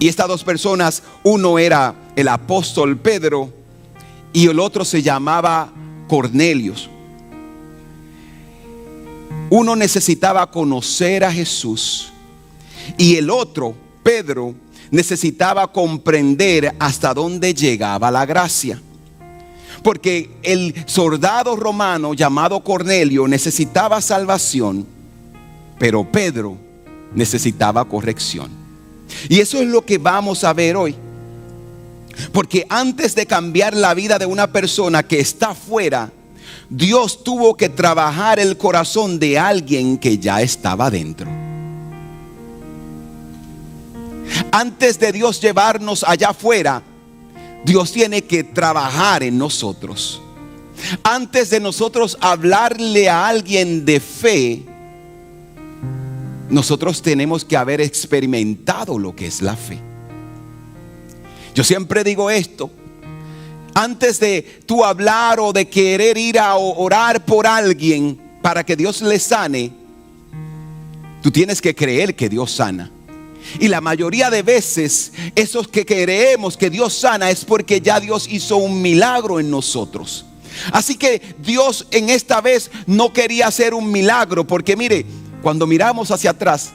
Y estas dos personas, uno era el apóstol Pedro y el otro se llamaba Cornelio. Uno necesitaba conocer a Jesús y el otro, Pedro, necesitaba comprender hasta dónde llegaba la gracia. Porque el soldado romano llamado Cornelio necesitaba salvación, pero Pedro necesitaba corrección. Y eso es lo que vamos a ver hoy. Porque antes de cambiar la vida de una persona que está fuera, Dios tuvo que trabajar el corazón de alguien que ya estaba dentro. Antes de Dios llevarnos allá afuera, Dios tiene que trabajar en nosotros. Antes de nosotros hablarle a alguien de fe, nosotros tenemos que haber experimentado lo que es la fe. Yo siempre digo esto: antes de tú hablar o de querer ir a orar por alguien para que Dios le sane, tú tienes que creer que Dios sana. Y la mayoría de veces, esos que creemos que Dios sana es porque ya Dios hizo un milagro en nosotros. Así que Dios en esta vez no quería hacer un milagro, porque mire, cuando miramos hacia atrás,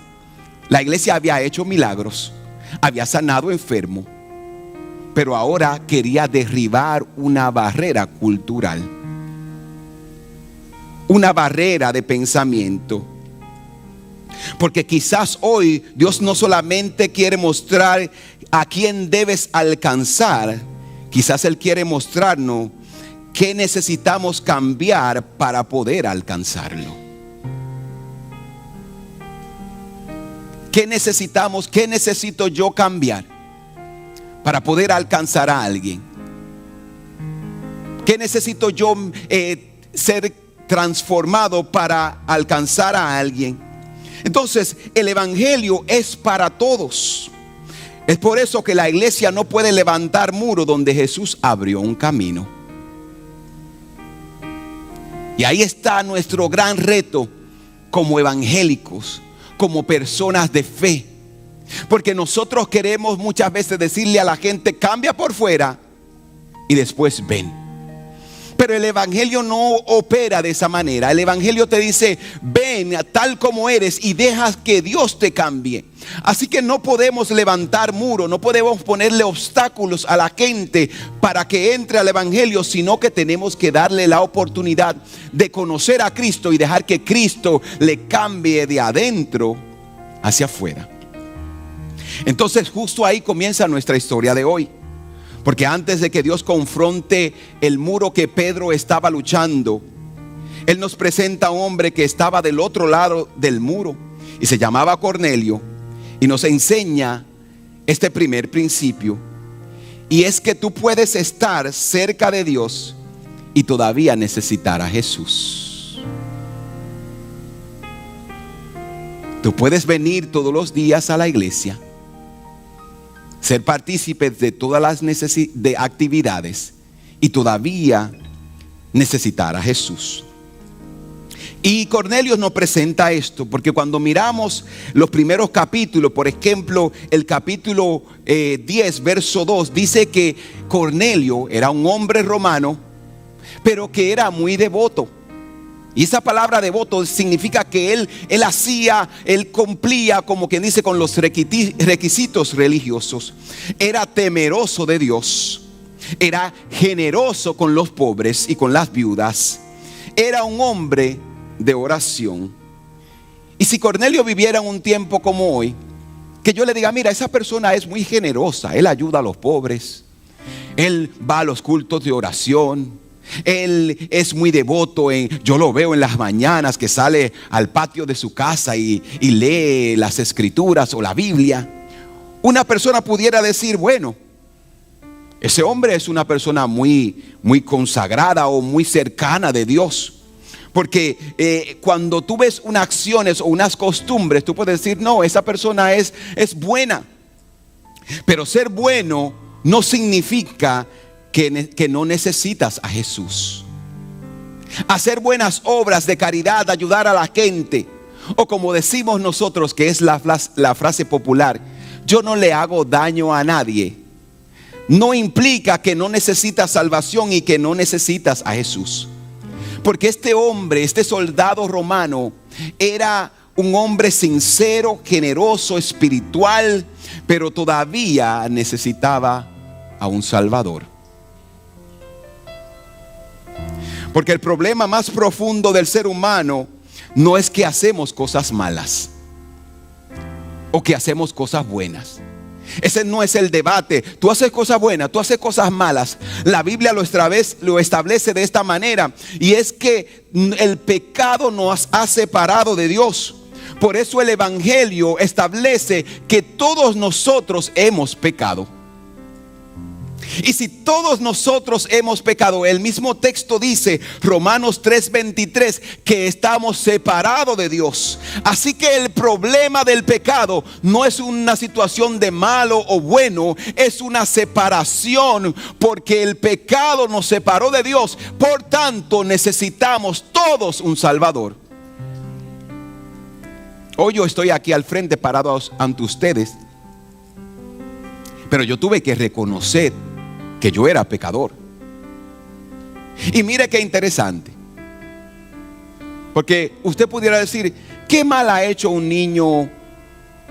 la iglesia había hecho milagros, había sanado enfermos, pero ahora quería derribar una barrera cultural, una barrera de pensamiento. Porque quizás hoy Dios no solamente quiere mostrar a quién debes alcanzar, quizás Él quiere mostrarnos qué necesitamos cambiar para poder alcanzarlo. ¿Qué necesitamos? ¿Qué necesito yo cambiar para poder alcanzar a alguien? ¿Qué necesito yo ser transformado para alcanzar a alguien? Entonces, el evangelio es para todos. Es por eso que la iglesia no puede levantar muro donde Jesús abrió un camino. Y ahí está nuestro gran reto como evangélicos, como personas de fe. Porque nosotros queremos muchas veces decirle a la gente: cambia por fuera y después ven. Pero el evangelio no opera de esa manera. El evangelio te dice: ven tal como eres y dejas que Dios te cambie. Así que no podemos levantar muros, no podemos ponerle obstáculos a la gente para que entre al evangelio, sino que tenemos que darle la oportunidad de conocer a Cristo y dejar que Cristo le cambie de adentro hacia afuera. Entonces, justo ahí comienza nuestra historia de hoy. Porque antes de que Dios confronte el muro que Pedro estaba luchando, Él nos presenta a un hombre que estaba del otro lado del muro y se llamaba Cornelio, y nos enseña este primer principio, y es que tú puedes estar cerca de Dios y todavía necesitar a Jesús. Tú puedes venir todos los días a la iglesia, ser partícipes de todas las actividades y todavía necesitar a Jesús. Y Cornelio nos presenta esto, porque cuando miramos los primeros capítulos, por ejemplo, el capítulo 10, verso 2, dice que Cornelio era un hombre romano, pero que era muy devoto. Y esa palabra devoto significa que él cumplía, como quien dice, con los requisitos religiosos. Era temeroso de Dios, era generoso con los pobres y con las viudas, era un hombre de oración. Y si Cornelio viviera en un tiempo como hoy, que yo le diga: mira, esa persona es muy generosa, él ayuda a los pobres, él va a los cultos de oración, él es muy devoto, yo lo veo en las mañanas que sale al patio de su casa y lee las escrituras o la Biblia. Una persona pudiera decir: bueno, ese hombre es una persona muy, muy consagrada o muy cercana de Dios. Porque cuando tú ves unas acciones o unas costumbres, tú puedes decir: no, esa persona es buena. Pero ser bueno no significa que no necesitas a Jesús. Hacer buenas obras de caridad, ayudar a la gente, o como decimos nosotros, que es la frase popular: yo no le hago daño a nadie, no implica que no necesitas salvación y que no necesitas a Jesús. Porque este hombre, este soldado romano, era un hombre sincero, generoso, espiritual, pero todavía necesitaba a un Salvador. Porque el problema más profundo del ser humano no es que hacemos cosas malas o que hacemos cosas buenas. Ese no es el debate. Tú haces cosas buenas, tú haces cosas malas. La Biblia lo establece de esta manera, y es que el pecado nos ha separado de Dios. Por eso el Evangelio establece que todos nosotros hemos pecado. Y si todos nosotros hemos pecado, el mismo texto dice, Romanos 3:23, que estamos separados de Dios. Así que el problema del pecado no es una situación de malo o bueno, es una separación, porque el pecado nos separó de Dios. Por tanto, necesitamos todos un Salvador. Hoy yo estoy aquí al frente parado ante ustedes, pero yo tuve que reconocer que yo era pecador. Y mire qué interesante, porque usted pudiera decir, ¿qué mal ha hecho un niño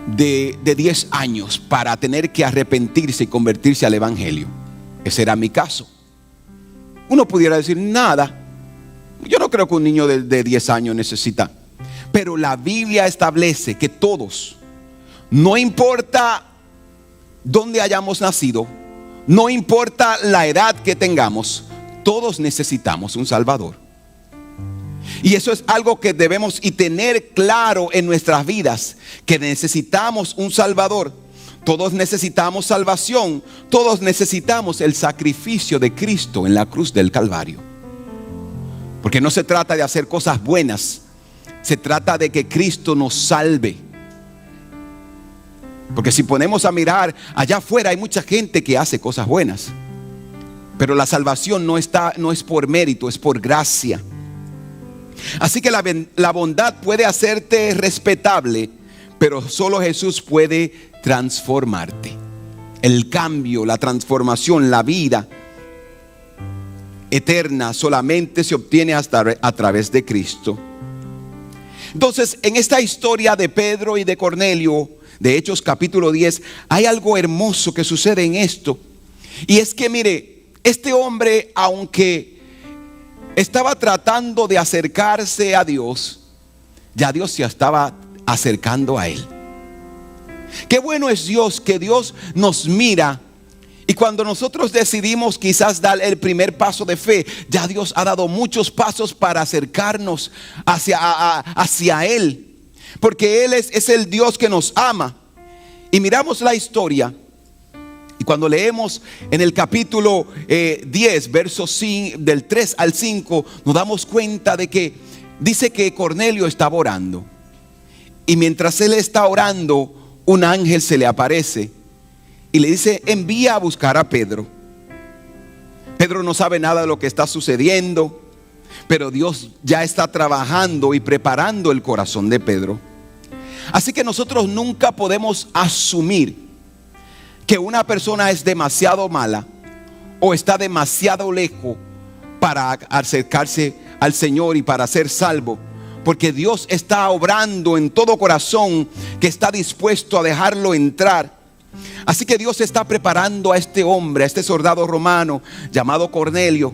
de 10 años para tener que arrepentirse y convertirse al Evangelio? Ese era mi caso. Uno pudiera decir, nada. Yo no creo que un niño de 10 años necesita. Pero la Biblia establece que todos, no importa dónde hayamos nacido, no importa la edad que tengamos, todos necesitamos un Salvador. Y eso es algo que debemos y tener claro en nuestras vidas, que necesitamos un Salvador. Todos necesitamos salvación. Todos necesitamos el sacrificio de Cristo en la cruz del Calvario. Porque no se trata de hacer cosas buenas, se trata de que Cristo nos salve. Porque si ponemos a mirar allá afuera, hay mucha gente que hace cosas buenas, pero la salvación no es por mérito, es por gracia. Así que la bondad puede hacerte respetable, pero solo Jesús puede transformarte. El cambio, la transformación, la vida eterna solamente se obtiene a través de Cristo. Entonces, en esta historia de Pedro y de Cornelio, de Hechos capítulo 10, hay algo hermoso que sucede en esto. Y es que mire, este hombre, aunque estaba tratando de acercarse a Dios, ya Dios se estaba acercando a él. Qué bueno es Dios, que Dios nos mira. Y cuando nosotros decidimos quizás dar el primer paso de fe, ya Dios ha dado muchos pasos para acercarnos hacia Él. Porque Él es el Dios que nos ama. Y miramos la historia, y cuando leemos en el capítulo 10, versos del 3 al 5, nos damos cuenta de que dice que Cornelio estaba orando. Y mientras él está orando, un ángel se le aparece y le dice, envía a buscar a Pedro. Pedro no sabe nada de lo que está sucediendo, pero Dios ya está trabajando y preparando el corazón de Pedro. Así que nosotros nunca podemos asumir que una persona es demasiado mala o está demasiado lejos para acercarse al Señor y para ser salvo, porque Dios está obrando en todo corazón que está dispuesto a dejarlo entrar. Así que Dios está preparando a este hombre, a este soldado romano llamado Cornelio,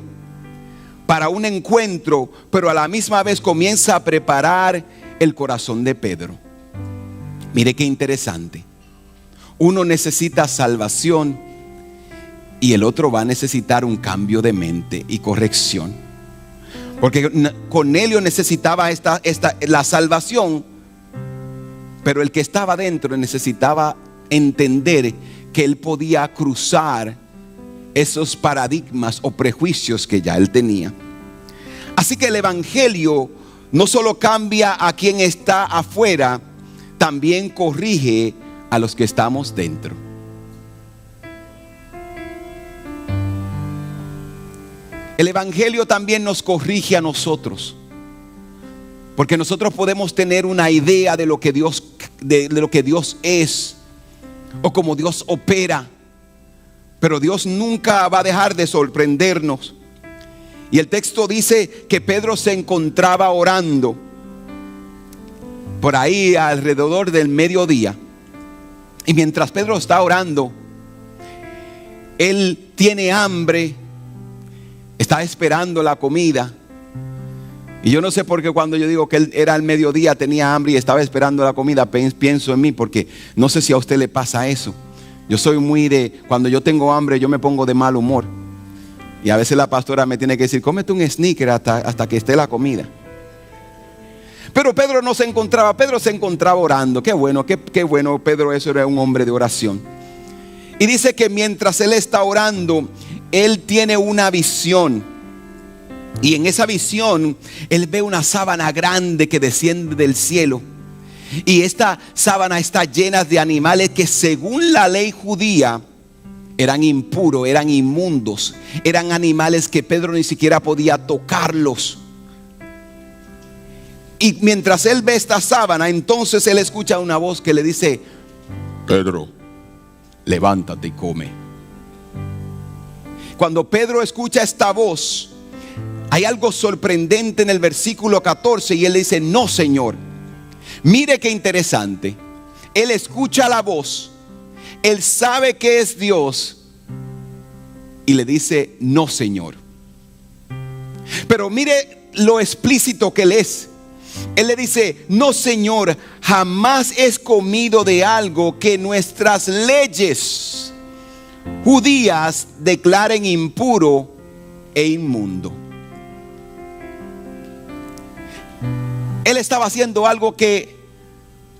para un encuentro, pero a la misma vez comienza a preparar el corazón de Pedro. Mire qué interesante. Uno necesita salvación y el otro va a necesitar un cambio de mente y corrección. Porque Cornelio necesitaba la salvación, pero el que estaba dentro necesitaba entender que él podía cruzar esos paradigmas o prejuicios que ya él tenía. Así que el Evangelio no solo cambia a quien está afuera, también corrige a los que estamos dentro. El Evangelio también nos corrige a nosotros, porque nosotros podemos tener una idea de lo que Dios es, o como Dios opera. Pero Dios nunca va a dejar de sorprendernos. Y el texto dice que Pedro se encontraba orando por ahí alrededor del mediodía. Y mientras Pedro está orando, él tiene hambre, está esperando la comida. Y yo no sé por qué cuando yo digo que él era al mediodía, tenía hambre y estaba esperando la comida, pienso en mí, porque no sé si a usted le pasa eso. Yo soy muy de, cuando yo tengo hambre, yo me pongo de mal humor. Y a veces la pastora me tiene que decir, cómete un sneaker hasta que esté la comida. Pero Pedro no se encontraba, Pedro se encontraba orando. Qué bueno, Pedro eso era un hombre de oración. Y dice que mientras él está orando, él tiene una visión. Y en esa visión, él ve una sábana grande que desciende del cielo. Y esta sábana está llena de animales que según la ley judía eran impuros, eran inmundos. Eran animales que Pedro ni siquiera podía tocarlos. Y mientras él ve esta sábana, entonces él escucha una voz que le dice: Pedro, levántate y come. Cuando Pedro escucha esta voz, hay algo sorprendente en el versículo 14 y él le dice: no, Señor. Mire qué interesante. Él escucha la voz, él sabe que es Dios y le dice: no, Señor. Pero mire lo explícito que él es. Él le dice: no, Señor, jamás he comido de algo que nuestras leyes judías declaren impuro e inmundo. Él estaba haciendo algo que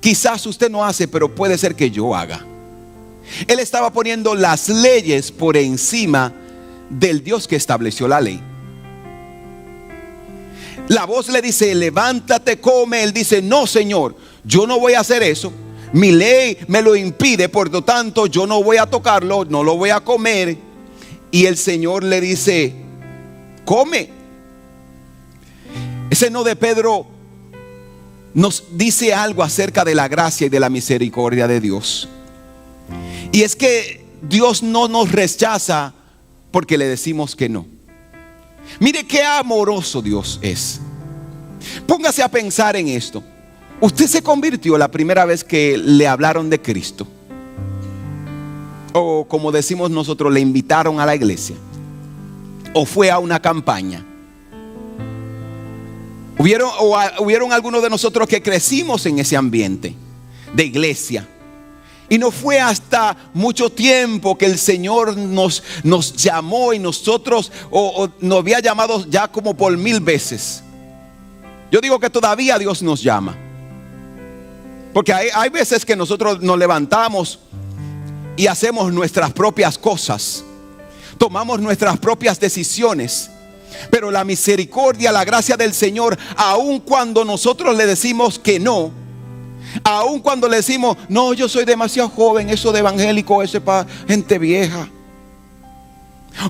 quizás usted no hace, pero puede ser que yo haga. Él estaba poniendo las leyes por encima del Dios que estableció la ley. La voz le dice: levántate, come. Él dice: no, Señor, yo no voy a hacer eso. Mi ley me lo impide, por lo tanto yo no voy a tocarlo, no lo voy a comer. Y el Señor le dice: come. Ese no de Pedro nos dice algo acerca de la gracia y de la misericordia de Dios. Y es que Dios no nos rechaza porque le decimos que no. Mire qué amoroso Dios es. Póngase a pensar en esto. Usted se convirtió la primera vez que le hablaron de Cristo, o como decimos nosotros, le invitaron a la iglesia, o fue a una campaña. Hubieron algunos de nosotros que crecimos en ese ambiente de iglesia. Y no fue hasta mucho tiempo que el Señor nos llamó, y nosotros nos había llamado ya como por 1000 veces. Yo digo que todavía Dios nos llama, porque hay veces que nosotros nos levantamos y hacemos nuestras propias cosas, tomamos nuestras propias decisiones. Pero la misericordia, la gracia del Señor, aun cuando nosotros le decimos que no, aun cuando le decimos: no, yo soy demasiado joven, eso de evangélico, eso es para gente vieja,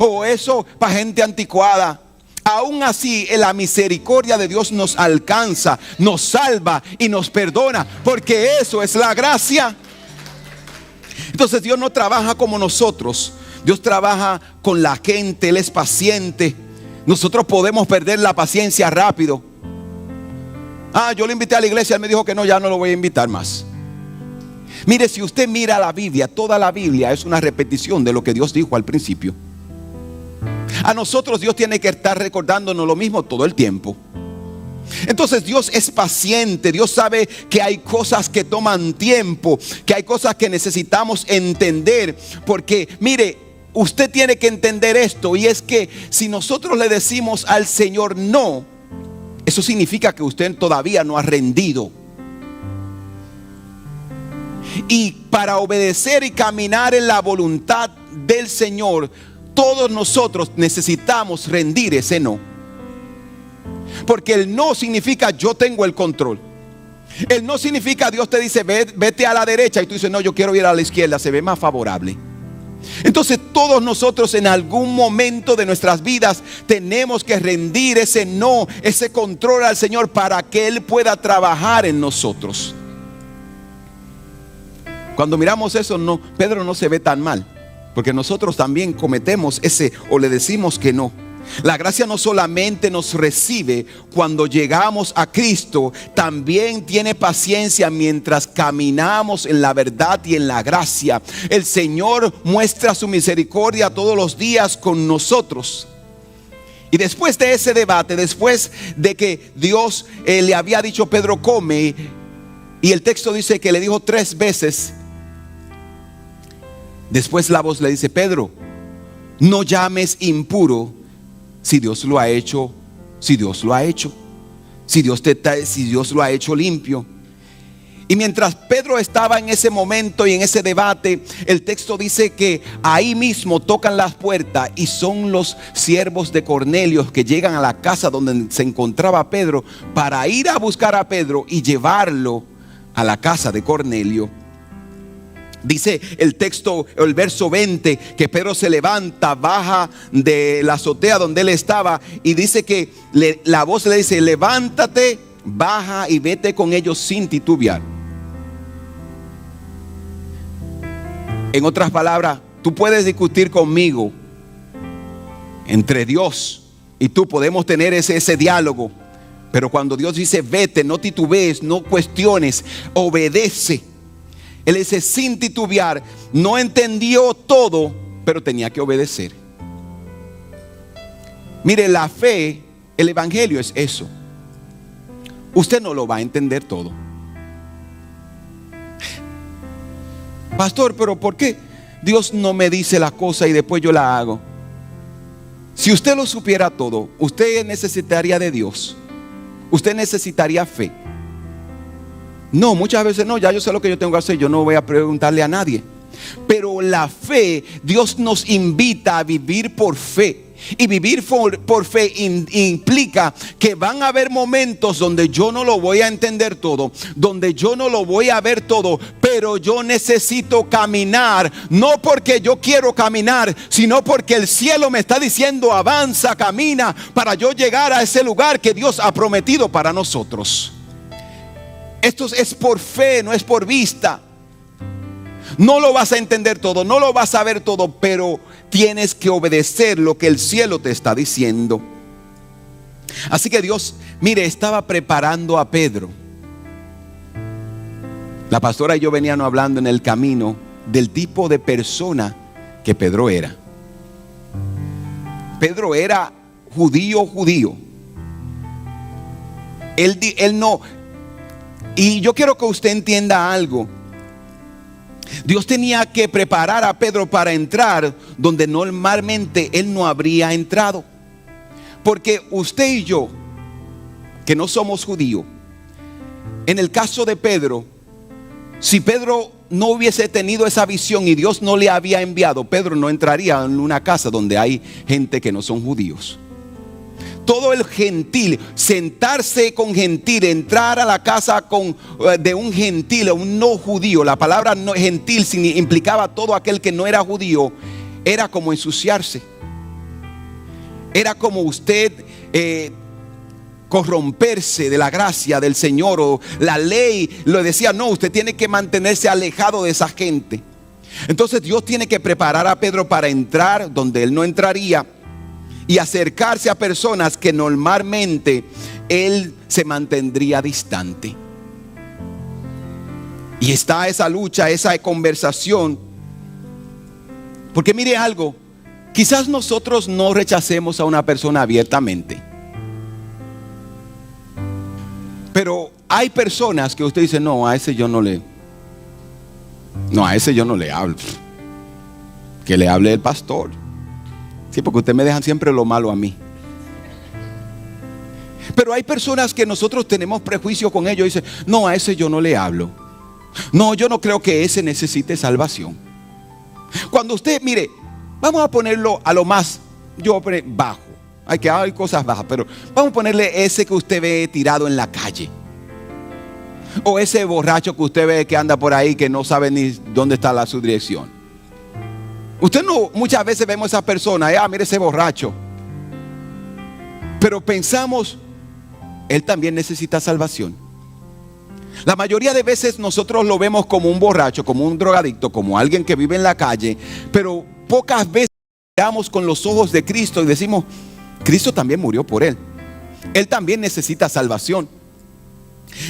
o eso para gente anticuada. Aún así, la misericordia de Dios nos alcanza, nos salva y nos perdona, porque eso es la gracia. Entonces Dios no trabaja como nosotros. Dios trabaja con la gente, Él es paciente. Nosotros podemos perder la paciencia rápido. Yo le invité a la iglesia, él me dijo que no, ya no lo voy a invitar más. Mire, si usted mira la Biblia, toda la Biblia es una repetición de lo que Dios dijo al principio. A nosotros Dios tiene que estar recordándonos lo mismo todo el tiempo. Entonces Dios es paciente. Dios sabe que hay cosas que toman tiempo, que hay cosas que necesitamos entender. Porque mire, usted tiene que entender esto, y es que si nosotros le decimos al Señor no, eso significa que usted todavía no ha rendido. Y para obedecer y caminar en la voluntad del Señor, todos nosotros necesitamos rendir ese no. Porque el no significa yo tengo el control. El no significa Dios te dice vete a la derecha y tú dices no, yo quiero ir a la izquierda, se ve más favorable. Entonces todos nosotros en algún momento de nuestras vidas tenemos que rendir ese no, ese control al Señor para que Él pueda trabajar en nosotros. Cuando miramos eso, no, Pedro no se ve tan mal, porque nosotros también cometemos ese, o le decimos que no. La gracia no solamente nos recibe cuando llegamos a Cristo, también tiene paciencia mientras caminamos en la verdad y en la gracia. El Señor muestra su misericordia todos los días con nosotros. Y después de ese debate, después de que Dios le había dicho: Pedro, come, y el texto dice que le dijo 3 veces, después la voz le dice: Pedro, no llames impuro si Dios lo ha hecho, si Dios lo ha hecho, si Dios lo ha hecho limpio. Y mientras Pedro estaba en ese momento y en ese debate, el texto dice que ahí mismo tocan las puertas y son los siervos de Cornelio que llegan a la casa donde se encontraba Pedro para ir a buscar a Pedro y llevarlo a la casa de Cornelio. Dice el texto, el verso 20, que Pedro se levanta, baja de la azotea donde él estaba y dice que la voz le dice: levántate, baja y vete con ellos sin titubear. En otras palabras, tú puedes discutir conmigo, entre Dios y tú podemos tener ese diálogo, pero cuando Dios dice vete, no titubees, no cuestiones, obedece. Él dice sin titubear. No entendió todo, pero tenía que obedecer. Mire, la fe, el evangelio es eso. Usted no lo va a entender todo. Pastor, pero ¿por qué Dios no me dice la cosa y después yo la hago? Si usted lo supiera todo, usted necesitaría de Dios. Usted necesitaría fe. No, muchas veces no, ya yo sé lo que yo tengo que hacer, yo no voy a preguntarle a nadie. Pero la fe, Dios nos invita a vivir por fe. Y vivir por fe implica que van a haber momentos donde yo no lo voy a entender todo, donde yo no lo voy a ver todo, pero yo necesito caminar, no porque yo quiero caminar, sino porque el cielo me está diciendo avanza, camina, para yo llegar a ese lugar que Dios ha prometido para nosotros. Esto es por fe, no es por vista. No lo vas a entender todo, no lo vas a ver todo, pero tienes que obedecer lo que el cielo te está diciendo. Así que Dios, mire, estaba preparando a Pedro. La pastora y yo veníamos hablando en el camino del tipo de persona que Pedro era. Pedro era judío. Él no. Y yo quiero que usted entienda algo. Dios tenía que preparar a Pedro para entrar donde normalmente él no habría entrado. Porque usted y yo, que no somos judíos, en el caso de Pedro, si Pedro no hubiese tenido esa visión y Dios no le había enviado, Pedro no entraría en una casa donde hay gente que no son judíos. Todo el gentil, sentarse con gentil, entrar a la casa de un gentil o un no judío. La palabra no, gentil implicaba todo aquel que no era judío. Era como ensuciarse. Era como usted corromperse de la gracia del Señor, o la ley le decía: no, usted tiene que mantenerse alejado de esa gente. Entonces Dios tiene que preparar a Pedro para entrar donde él no entraría y acercarse a personas que normalmente él se mantendría distante. Y está esa lucha, esa conversación. Porque mire algo, quizás nosotros no rechacemos a una persona abiertamente, pero hay personas que usted dice: no, a ese yo no le hablo. Que le hable el pastor. Sí, porque ustedes me dejan siempre lo malo a mí. Pero hay personas que nosotros tenemos prejuicio con ellos y dicen: no, a ese yo no le hablo. No, yo no creo que ese necesite salvación. Cuando usted, mire, vamos a ponerlo a lo más bajo. Hay cosas bajas, pero vamos a ponerle ese que usted ve tirado en la calle. O ese borracho que usted ve que anda por ahí, que no sabe ni dónde está su dirección. Usted no, muchas veces vemos a esa persona, mire ese borracho. Pero pensamos, él también necesita salvación. La mayoría de veces nosotros lo vemos como un borracho, como un drogadicto, como alguien que vive en la calle, pero pocas veces miramos con los ojos de Cristo y decimos, Cristo también murió por él. Él también necesita salvación.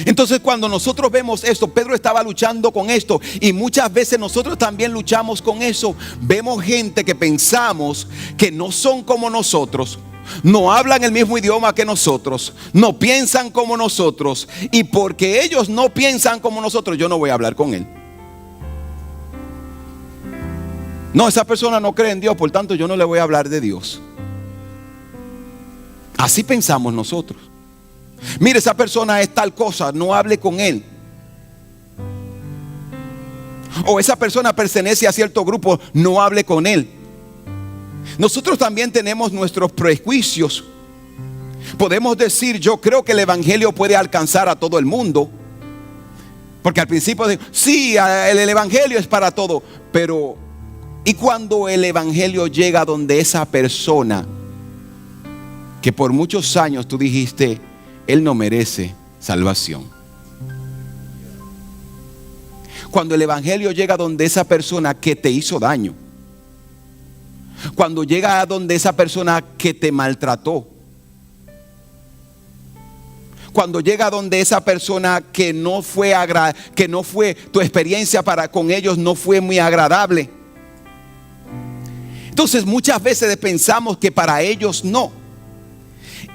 Entonces cuando nosotros vemos esto, Pedro estaba luchando con esto y muchas veces nosotros también luchamos con eso. Vemos gente que pensamos que no son como nosotros, no hablan el mismo idioma que nosotros, no piensan como nosotros, y porque ellos no piensan como nosotros, yo no voy a hablar con él. No, esa persona no cree en Dios, por tanto yo no le voy a hablar de Dios. Así pensamos nosotros. Mire, esa persona es tal cosa, no hable con él. O esa persona pertenece a cierto grupo, no hable con él. Nosotros también tenemos nuestros prejuicios. Podemos decir, yo creo que el evangelio puede alcanzar a todo el mundo. Porque al principio sí, el evangelio es para todo. Pero, ¿y cuando el evangelio llega donde esa persona que por muchos años tú dijiste, él no merece salvación? Cuando el evangelio llega donde esa persona que te hizo daño, cuando llega a donde esa persona que te maltrató, cuando llega a donde esa persona que no fue tu experiencia con ellos no fue muy agradable. Entonces muchas veces pensamos que para ellos no.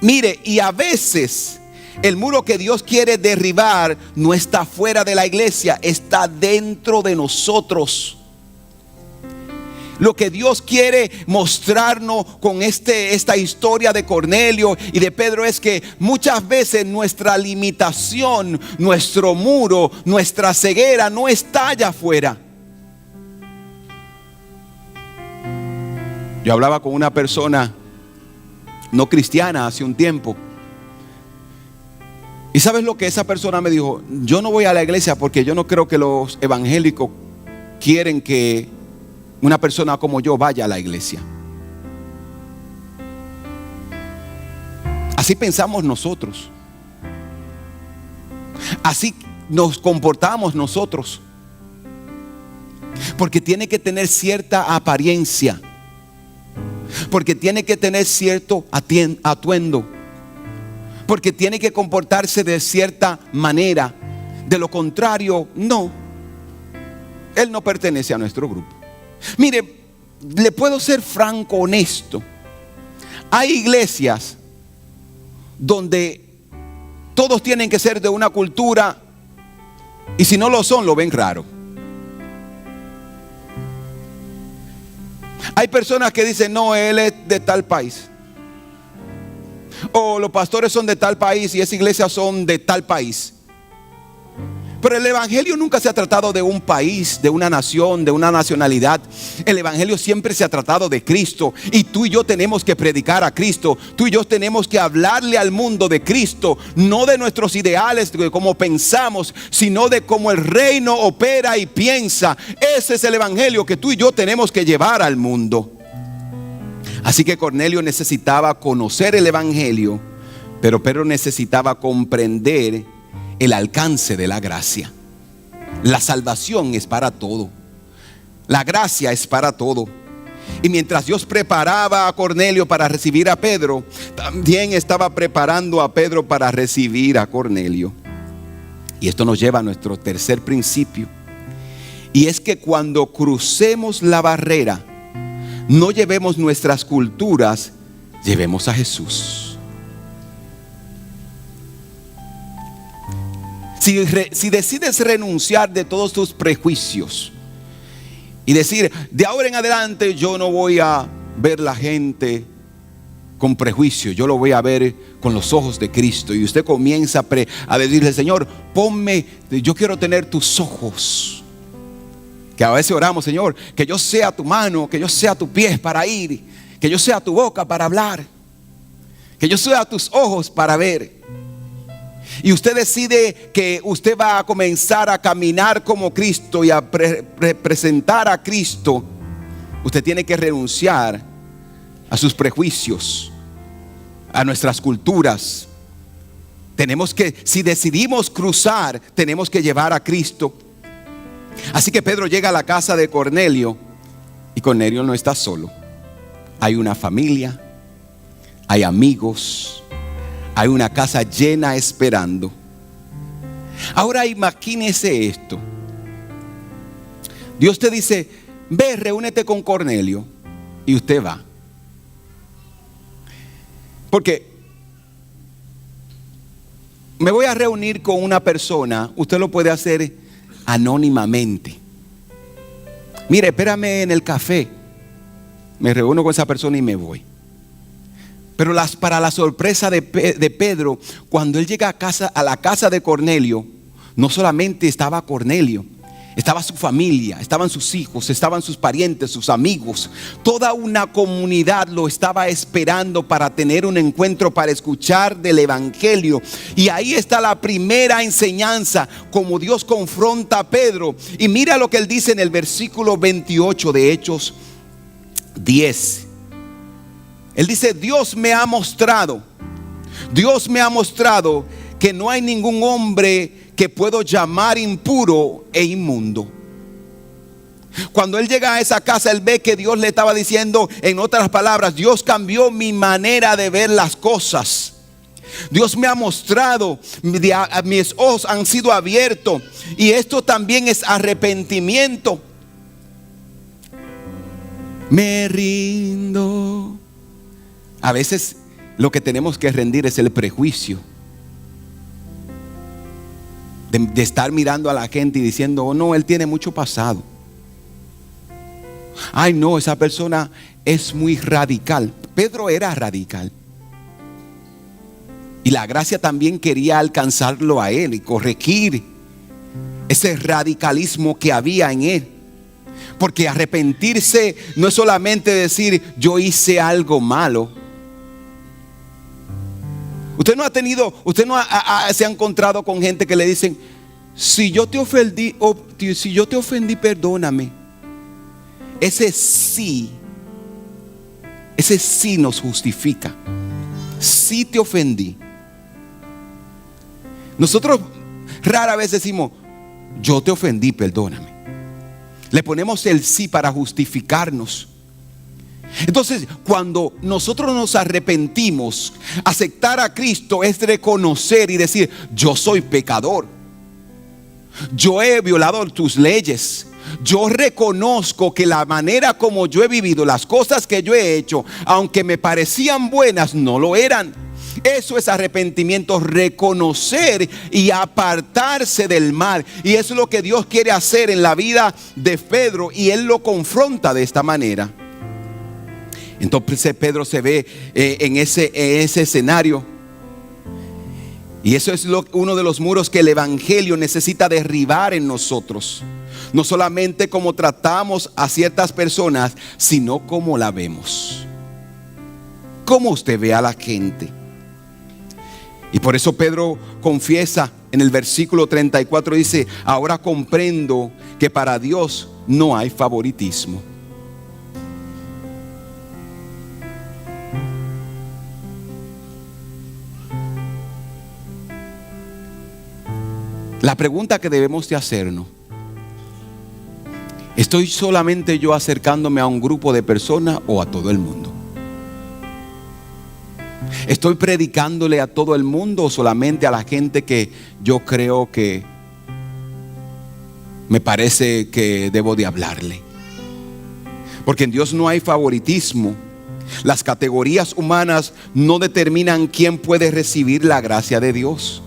Mire, y a veces el muro que Dios quiere derribar no está fuera de la iglesia, está dentro de nosotros. Lo que Dios quiere mostrarnos con esta historia de Cornelio y de Pedro es que muchas veces nuestra limitación, nuestro muro, nuestra ceguera no está allá afuera. Yo hablaba con una persona no cristiana hace un tiempo. ¿Y sabes lo que esa persona me dijo? Yo no voy a la iglesia porque yo no creo que los evangélicos quieren que una persona como yo vaya a la iglesia. Así pensamos nosotros. Así nos comportamos nosotros. Porque tiene que tener cierta apariencia. Porque tiene que tener cierto atuendo. Porque tiene que comportarse de cierta manera. De lo contrario, no. Él no pertenece a nuestro grupo. Mire, le puedo ser franco, honesto. Hay iglesias donde todos tienen que ser de una cultura y si no lo son, lo ven raro. Hay personas que dicen, no, él es de tal país. O los pastores son de tal país y esas iglesias son de tal país. Pero el evangelio nunca se ha tratado de un país, de una nación, de una nacionalidad. El evangelio siempre se ha tratado de Cristo. Y tú y yo tenemos que predicar a Cristo. Tú y yo tenemos que hablarle al mundo de Cristo. No de nuestros ideales, de cómo pensamos, sino de cómo el reino opera y piensa. Ese es el evangelio que tú y yo tenemos que llevar al mundo. Así que Cornelio necesitaba conocer el evangelio, pero Pedro necesitaba comprender el alcance de la gracia. La salvación es para todo. La gracia es para todo. Y mientras Dios preparaba a Cornelio para recibir a Pedro, también estaba preparando a Pedro para recibir a Cornelio. Y esto nos lleva a nuestro tercer principio. Y es que cuando crucemos la barrera, no llevemos nuestras culturas, llevemos a Jesús. Si decides renunciar de todos tus prejuicios y decir, de ahora en adelante yo no voy a ver la gente con prejuicio, yo lo voy a ver con los ojos de Cristo. Y usted comienza a decirle, Señor, yo quiero tener tus ojos. Que a veces oramos, Señor, que yo sea tu mano, que yo sea tu pie para ir, que yo sea tu boca para hablar, que yo sea tus ojos para ver. Y usted decide que usted va a comenzar a caminar como Cristo y a representar a Cristo. Usted tiene que renunciar a sus prejuicios, a nuestras culturas. Tenemos que, si decidimos cruzar, tenemos que llevar a Cristo. Así que Pedro llega a la casa de Cornelio y Cornelio no está solo. Hay una familia, hay amigos, hay una casa llena esperando. Ahora imagínese esto. Dios te dice, ve, reúnete con Cornelio, y usted va. Porque me voy a reunir con una persona, usted lo puede hacer anónimamente. Mire, espérame en el café. Me reúno con esa persona y me voy. Pero para la sorpresa de Pedro, cuando él llega a la casa de Cornelio, no solamente estaba Cornelio, estaba su familia, estaban sus hijos, estaban sus parientes, sus amigos. Toda una comunidad lo estaba esperando para tener un encuentro, para escuchar del evangelio. Y ahí está la primera enseñanza, como Dios confronta a Pedro. Y mira lo que él dice en el versículo 28 de Hechos 10. Él dice, Dios me ha mostrado que no hay ningún hombre que puedo llamar impuro e inmundo. Cuando él llega a esa casa, él ve que Dios le estaba diciendo, en otras palabras, Dios cambió mi manera de ver las cosas. Dios me ha mostrado, mis ojos han sido abiertos, y esto también es arrepentimiento. Me rindo. A veces lo que tenemos que rendir es el prejuicio de estar mirando a la gente y diciendo, oh no, él tiene mucho pasado. Ay no, esa persona es muy radical. Pedro era radical. Y la gracia también quería alcanzarlo a él y corregir ese radicalismo que había en él. Porque arrepentirse no es solamente decir, yo hice algo malo. Usted no se ha encontrado con gente que le dicen, si yo te ofendí, perdóname. Ese sí nos justifica. Sí te ofendí. Nosotros rara vez decimos, yo te ofendí, perdóname. Le ponemos el sí para justificarnos. Entonces, cuando nosotros nos arrepentimos, aceptar a Cristo es reconocer y decir, yo soy pecador. Yo he violado tus leyes. Yo reconozco que la manera como yo he vivido, las cosas que yo he hecho, aunque me parecían buenas, no lo eran. Eso es arrepentimiento, reconocer y apartarse del mal. Y eso es lo que Dios quiere hacer en la vida de Pedro, y él lo confronta de esta manera. Entonces Pedro se ve en ese escenario. Y eso es uno de los muros que el evangelio necesita derribar en nosotros. No solamente como tratamos a ciertas personas, sino como la vemos. Cómo usted ve a la gente. Y por eso Pedro confiesa en el versículo 34, dice, ahora comprendo que para Dios no hay favoritismo. La pregunta que debemos de hacernos: ¿estoy solamente yo acercándome a un grupo de personas o a todo el mundo? ¿Estoy predicándole a todo el mundo o solamente a la gente que yo creo que me parece que debo de hablarle? Porque en Dios no hay favoritismo. Las categorías humanas no determinan quién puede recibir la gracia de Dios.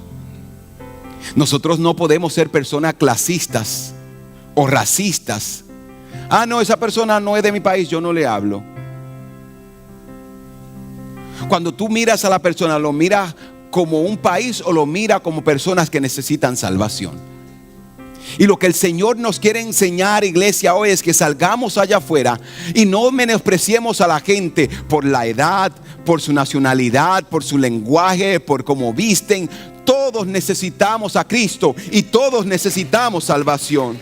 Nosotros no podemos ser personas clasistas o racistas. Ah, no, esa persona no es de mi país, yo no le hablo. Cuando tú miras a la persona, ¿lo miras como un país o lo miras como personas que necesitan salvación? Y lo que el Señor nos quiere enseñar, iglesia, hoy es que salgamos allá afuera y no menospreciemos a la gente por la edad, por su nacionalidad, por su lenguaje, por cómo visten. Todos necesitamos a Cristo y todos necesitamos salvación.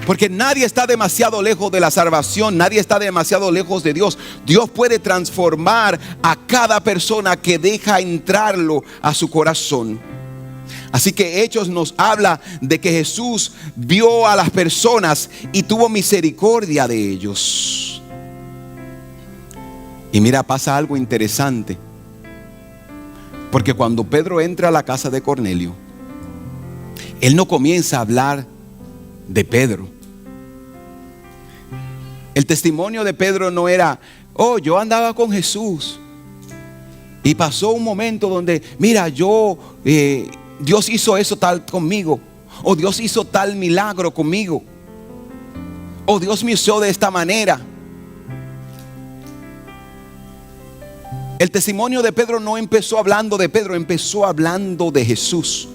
Porque nadie está demasiado lejos de la salvación, nadie está demasiado lejos de Dios. Dios puede transformar a cada persona que deja entrarlo a su corazón. Así que Hechos nos habla de que Jesús vio a las personas y tuvo misericordia de ellos. Y mira, pasa algo interesante. Porque cuando Pedro entra a la casa de Cornelio, él no comienza a hablar de Pedro. El testimonio de Pedro no era: oh, yo andaba con Jesús y pasó un momento donde, mira, Dios hizo eso tal conmigo, o Dios hizo tal milagro conmigo, o Dios me usó de esta manera. El testimonio de Pedro no empezó hablando de Pedro, empezó hablando de Jesús,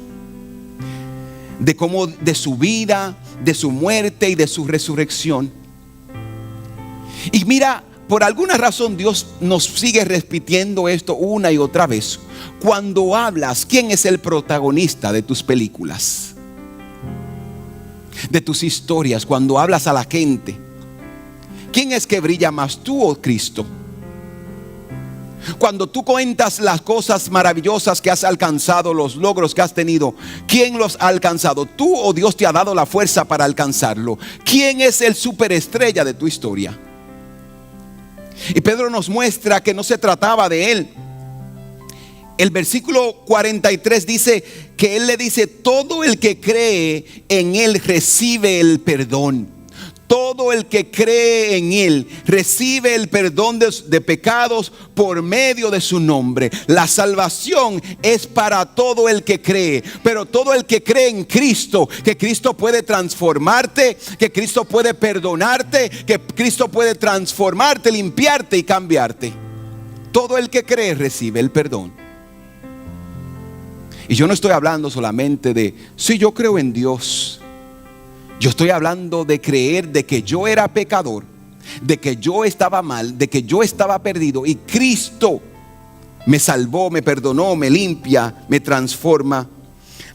de cómo, de su vida, de su muerte y de su resurrección. Y mira, por alguna razón Dios nos sigue repitiendo esto una y otra vez. Cuando hablas, ¿quién es el protagonista de tus películas? De tus historias, cuando hablas a la gente, ¿quién es que brilla más, tú o Cristo? Cuando tú cuentas las cosas maravillosas que has alcanzado, los logros que has tenido, ¿quién los ha alcanzado? ¿Tú o Dios te ha dado la fuerza para alcanzarlo? ¿Quién es el superestrella de tu historia? Y Pedro nos muestra que no se trataba de él. El versículo 43 dice que él le dice: todo el que cree en él recibe el perdón. Todo el que cree en él recibe el perdón de pecados por medio de su nombre. La salvación es para todo el que cree, pero todo el que cree en Cristo, que Cristo puede transformarte, que Cristo puede perdonarte, que Cristo puede transformarte, limpiarte y cambiarte. Todo el que cree recibe el perdón. Y yo no estoy hablando solamente de, sí, yo creo en Dios. Yo estoy hablando de creer de que yo era pecador, de que yo estaba mal, de que yo estaba perdido, y Cristo me salvó, me perdonó, me limpia, me transforma.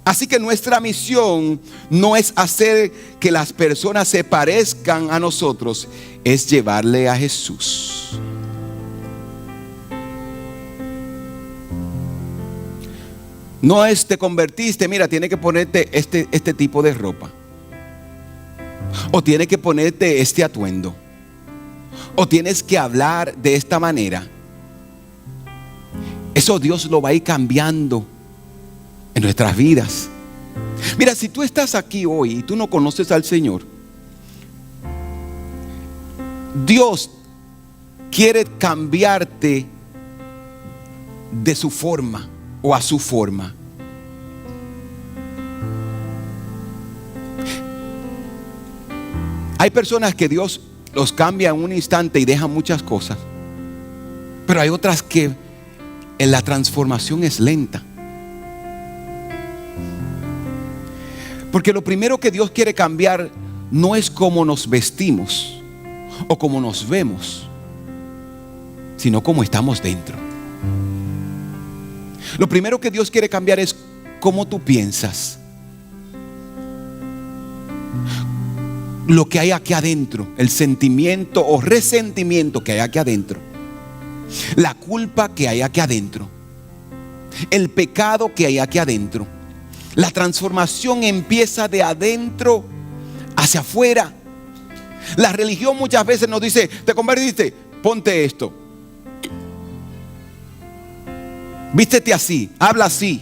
Así que nuestra misión no es hacer que las personas se parezcan a nosotros, es llevarle a Jesús. No es te convertiste, mira, tienes que ponerte este tipo de ropa, o tienes que ponerte este atuendo, o tienes que hablar de esta manera. Eso Dios lo va a ir cambiando en nuestras vidas. Mira, si tú estás aquí hoy y tú no conoces al Señor, Dios quiere cambiarte de su forma o a su forma. Hay personas que Dios los cambia en un instante y deja muchas cosas, pero hay otras que en la transformación es lenta. Porque lo primero que Dios quiere cambiar no es cómo nos vestimos o cómo nos vemos, sino cómo estamos dentro. Lo primero que Dios quiere cambiar es cómo tú piensas, lo que hay aquí adentro, el sentimiento o resentimiento que hay aquí adentro, la culpa que hay aquí adentro, el pecado que hay aquí adentro. La transformación empieza de adentro hacia afuera. La religión muchas veces nos dice: te convertiste, ponte esto, vístete así, habla así.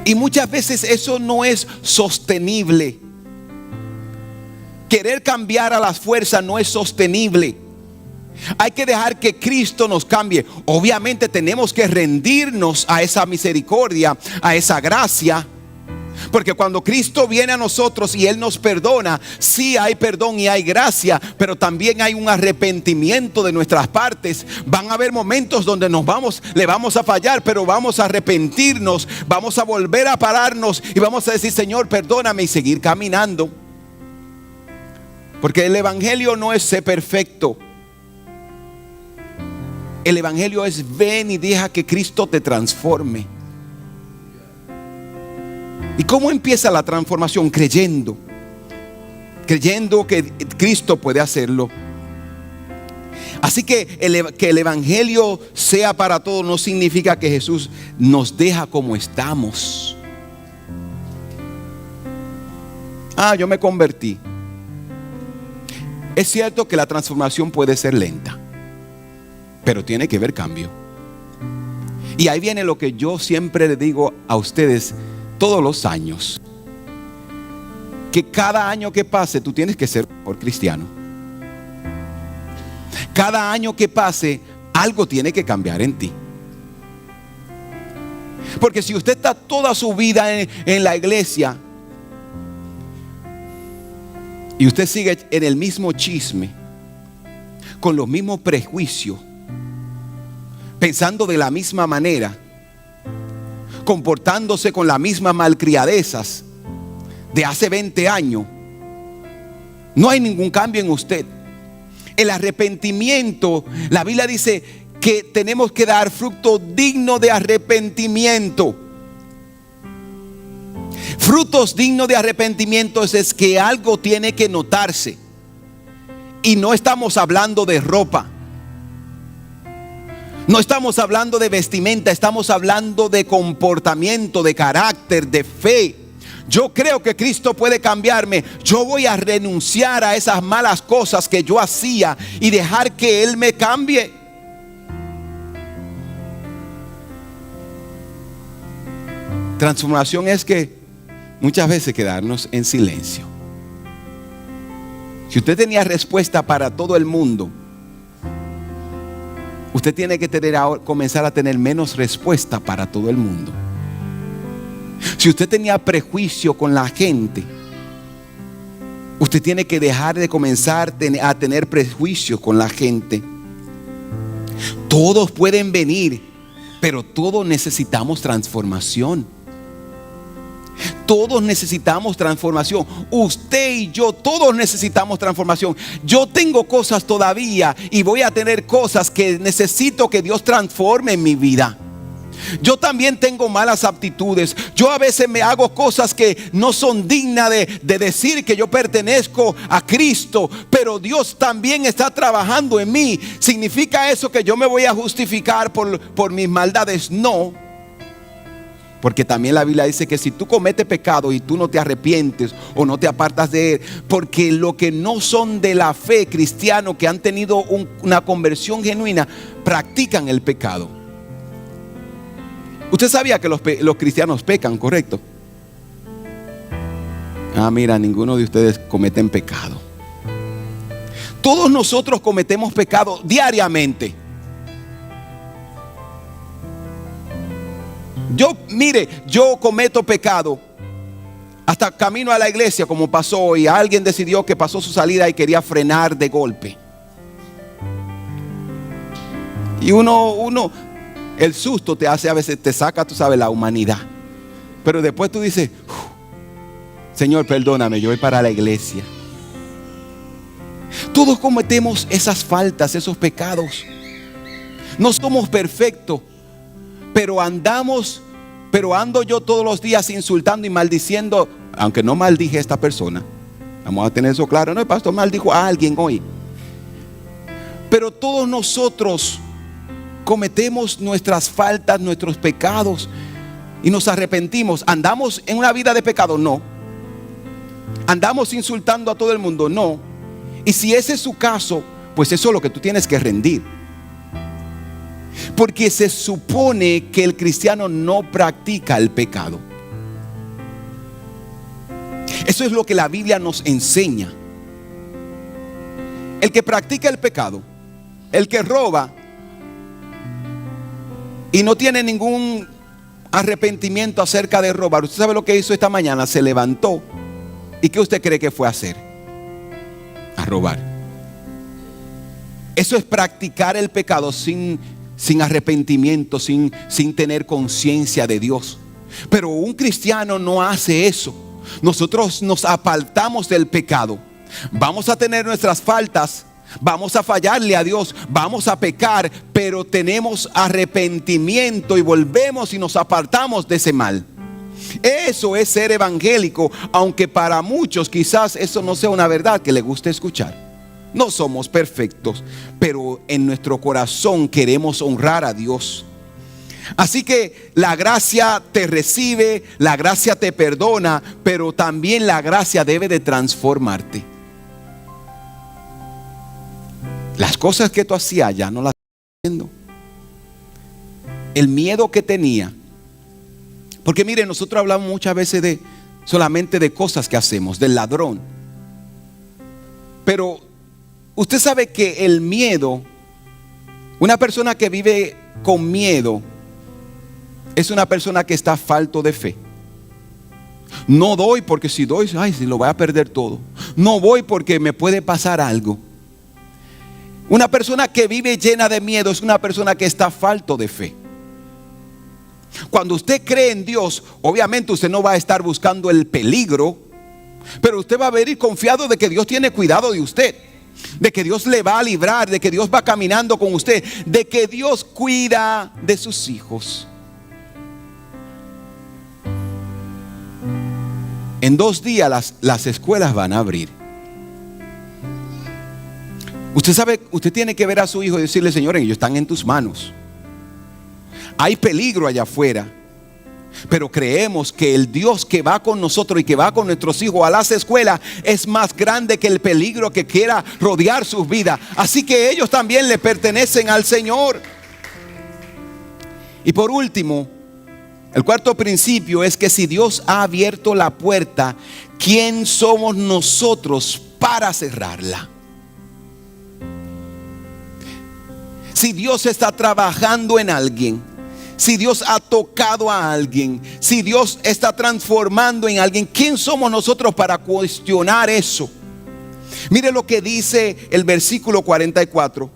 Y muchas veces eso no es sostenible. Querer cambiar a las fuerzas no es sostenible. Hay que dejar que Cristo nos cambie. Obviamente tenemos que rendirnos a esa misericordia, a esa gracia. Porque cuando Cristo viene a nosotros y Él nos perdona, sí hay perdón y hay gracia, pero también hay un arrepentimiento de nuestras partes. Van a haber momentos donde le vamos a fallar, pero vamos a arrepentirnos, vamos a volver a pararnos y vamos a decir: Señor, perdóname, y seguir caminando. Porque el evangelio no es ser perfecto. El evangelio es: ven y deja que Cristo te transforme. ¿Y cómo empieza la transformación? Creyendo que Cristo puede hacerlo. Así que el evangelio sea para todos no significa que Jesús nos deja como estamos. Yo me convertí. Es cierto que la transformación puede ser lenta, pero tiene que haber cambio. Y ahí viene lo que yo siempre le digo a ustedes todos los años: que cada año que pase tú tienes que ser mejor cristiano. Cada año que pase algo tiene que cambiar en ti. Porque si usted está toda su vida en la iglesia y usted sigue en el mismo chisme, con los mismos prejuicios, pensando de la misma manera, comportándose con las mismas malcriadezas de hace 20 años, no hay ningún cambio en usted. El arrepentimiento, la Biblia dice que tenemos que dar fruto digno de arrepentimiento. Frutos dignos de arrepentimiento es que algo tiene que notarse. Y no estamos hablando de ropa, no estamos hablando de vestimenta, estamos hablando de comportamiento, de carácter, de fe. Yo creo que Cristo puede cambiarme. Yo voy a renunciar a esas malas cosas que yo hacía y dejar que Él me cambie. Transformación es que muchas veces quedarnos en silencio. Si usted tenía respuesta para todo el mundo, usted tiene que comenzar a tener menos respuesta para todo el mundo. Si usted tenía prejuicio con la gente, usted tiene que dejar de comenzar a tener prejuicios con la gente. Todos pueden venir, pero todos necesitamos transformación. Todos necesitamos transformación. Usted y yo, todos necesitamos transformación. Yo tengo cosas todavía y voy a tener cosas que necesito que Dios transforme en mi vida. Yo también tengo malas aptitudes. Yo a veces me hago cosas que no son dignas de decir que yo pertenezco a Cristo, pero Dios también está trabajando en mí. ¿Significa eso que yo me voy a justificar por mis maldades? No. Porque también la Biblia dice que si tú cometes pecado y tú no te arrepientes o no te apartas de él, porque lo que no son de la fe cristiano, que han tenido una conversión genuina, practican el pecado. Usted sabía que los cristianos pecan, ¿correcto? Mira, ninguno de ustedes cometen pecado. Todos nosotros cometemos pecado diariamente. Yo cometo pecado hasta camino a la iglesia, como pasó hoy. Alguien decidió que pasó su salida y quería frenar de golpe. Y el susto te hace, a veces te saca, tú sabes, la humanidad. Pero después tú dices: Señor, perdóname, yo voy para la iglesia. Todos cometemos esas faltas, esos pecados. No somos perfectos. Pero ando yo todos los días insultando y maldiciendo, aunque no maldije a esta persona. Vamos a tener eso claro. No, el pastor maldijo a alguien hoy. Pero todos nosotros cometemos nuestras faltas, nuestros pecados y nos arrepentimos. ¿Andamos en una vida de pecado? No. ¿Andamos insultando a todo el mundo? No. Y si ese es su caso, pues eso es lo que tú tienes que rendir. Porque se supone que el cristiano no practica el pecado. Eso es lo que la Biblia nos enseña. El que practica el pecado, el que roba y no tiene ningún arrepentimiento acerca de robar. ¿Usted sabe lo que hizo esta mañana? Se levantó. ¿Y qué usted cree que fue a hacer? A robar. Eso es practicar el pecado sin arrepentimiento, sin tener conciencia de Dios. Pero un cristiano no hace eso. Nosotros nos apartamos del pecado. Vamos a tener nuestras faltas, vamos a fallarle a Dios, vamos a pecar, pero tenemos arrepentimiento y volvemos y nos apartamos de ese mal. Eso es ser evangélico, aunque para muchos quizás eso no sea una verdad que les guste escuchar. No somos perfectos, pero en nuestro corazón queremos honrar a Dios. Así que la gracia te recibe, la gracia te perdona, pero también la gracia debe de transformarte. Las cosas que tú hacías ya no las estás haciendo. El miedo que tenía. Porque mire, nosotros hablamos muchas veces solamente de cosas que hacemos, del ladrón. Pero usted sabe que el miedo, una persona que vive con miedo, es una persona que está falto de fe. No doy porque si doy, si lo voy a perder todo. No voy porque me puede pasar algo. Una persona que vive llena de miedo es una persona que está falto de fe. Cuando usted cree en Dios, obviamente usted no va a estar buscando el peligro, pero usted va a venir confiado de que Dios tiene cuidado de usted, de que Dios le va a librar, de que Dios va caminando con usted, de que Dios cuida de sus hijos. En 2 días las escuelas van a abrir. Usted sabe, usted tiene que ver a su hijo y decirle: Señor, ellos están en tus manos. Hay peligro allá afuera, pero creemos que el Dios que va con nosotros y que va con nuestros hijos a las escuelas es más grande que el peligro que quiera rodear sus vidas. Así que ellos también le pertenecen al Señor. Y por último, el cuarto principio es que si Dios ha abierto la puerta, ¿quién somos nosotros para cerrarla? Si Dios está trabajando en alguien, si Dios ha tocado a alguien, si Dios está transformando en alguien, ¿quién somos nosotros para cuestionar eso? Mire lo que dice el versículo 44.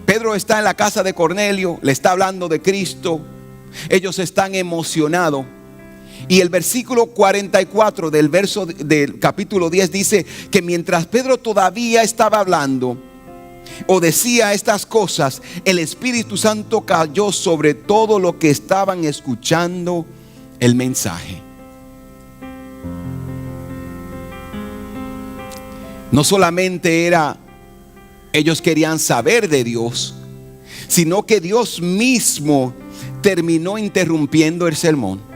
Pedro está en la casa de Cornelio, le está hablando de Cristo. Ellos están emocionados. Y el versículo 44 del capítulo 10 dice que mientras Pedro todavía estaba hablando o decía estas cosas, el Espíritu Santo cayó sobre todo lo que estaban escuchando el mensaje. No solamente ellos querían saber de Dios, sino que Dios mismo terminó interrumpiendo el sermón.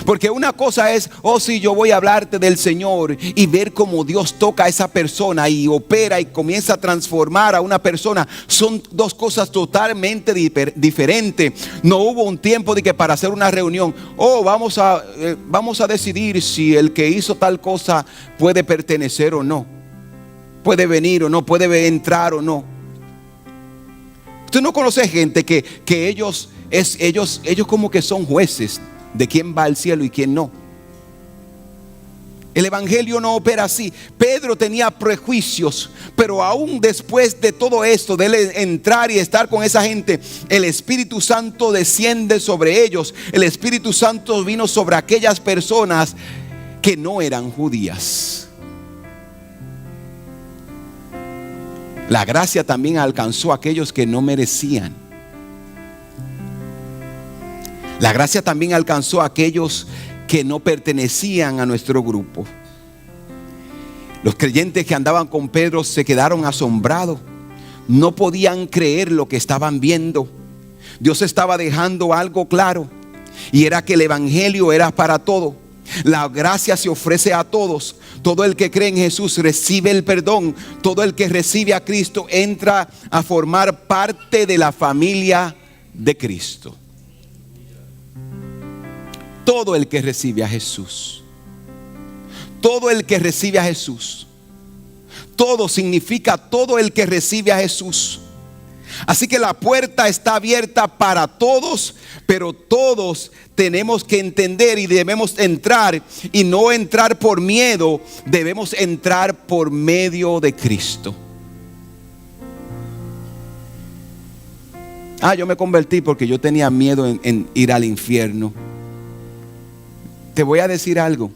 Porque una cosa es, si yo voy a hablarte del Señor y ver cómo Dios toca a esa persona y opera y comienza a transformar a una persona. Son dos cosas totalmente diferentes. No hubo un tiempo de que para hacer una reunión, vamos a decidir si el que hizo tal cosa puede pertenecer o no, puede venir o no, puede entrar o no. Usted no conoce gente que ellos como que son jueces de quién va al cielo y quién no. El evangelio no opera así. Pedro tenía prejuicios, pero aún después de todo esto, de él entrar y estar con esa gente, el Espíritu Santo desciende sobre ellos. El Espíritu Santo vino sobre aquellas personas que no eran judías. La gracia también alcanzó a aquellos que no merecían. La gracia también alcanzó a aquellos que no pertenecían a nuestro grupo. Los creyentes que andaban con Pedro se quedaron asombrados. No podían creer lo que estaban viendo. Dios estaba dejando algo claro, y era que el evangelio era para todos. La gracia se ofrece a todos. Todo el que cree en Jesús recibe el perdón. Todo el que recibe a Cristo entra a formar parte de la familia de Cristo. Todo el que recibe a Jesús. Todo el que recibe a Jesús. Todo significa todo el que recibe a Jesús. Así que la puerta está abierta para todos, pero todos tenemos que entender y debemos entrar, y no entrar por miedo, debemos entrar por medio de Cristo. Yo me convertí porque yo tenía miedo en ir al infierno. Te voy a decir algo.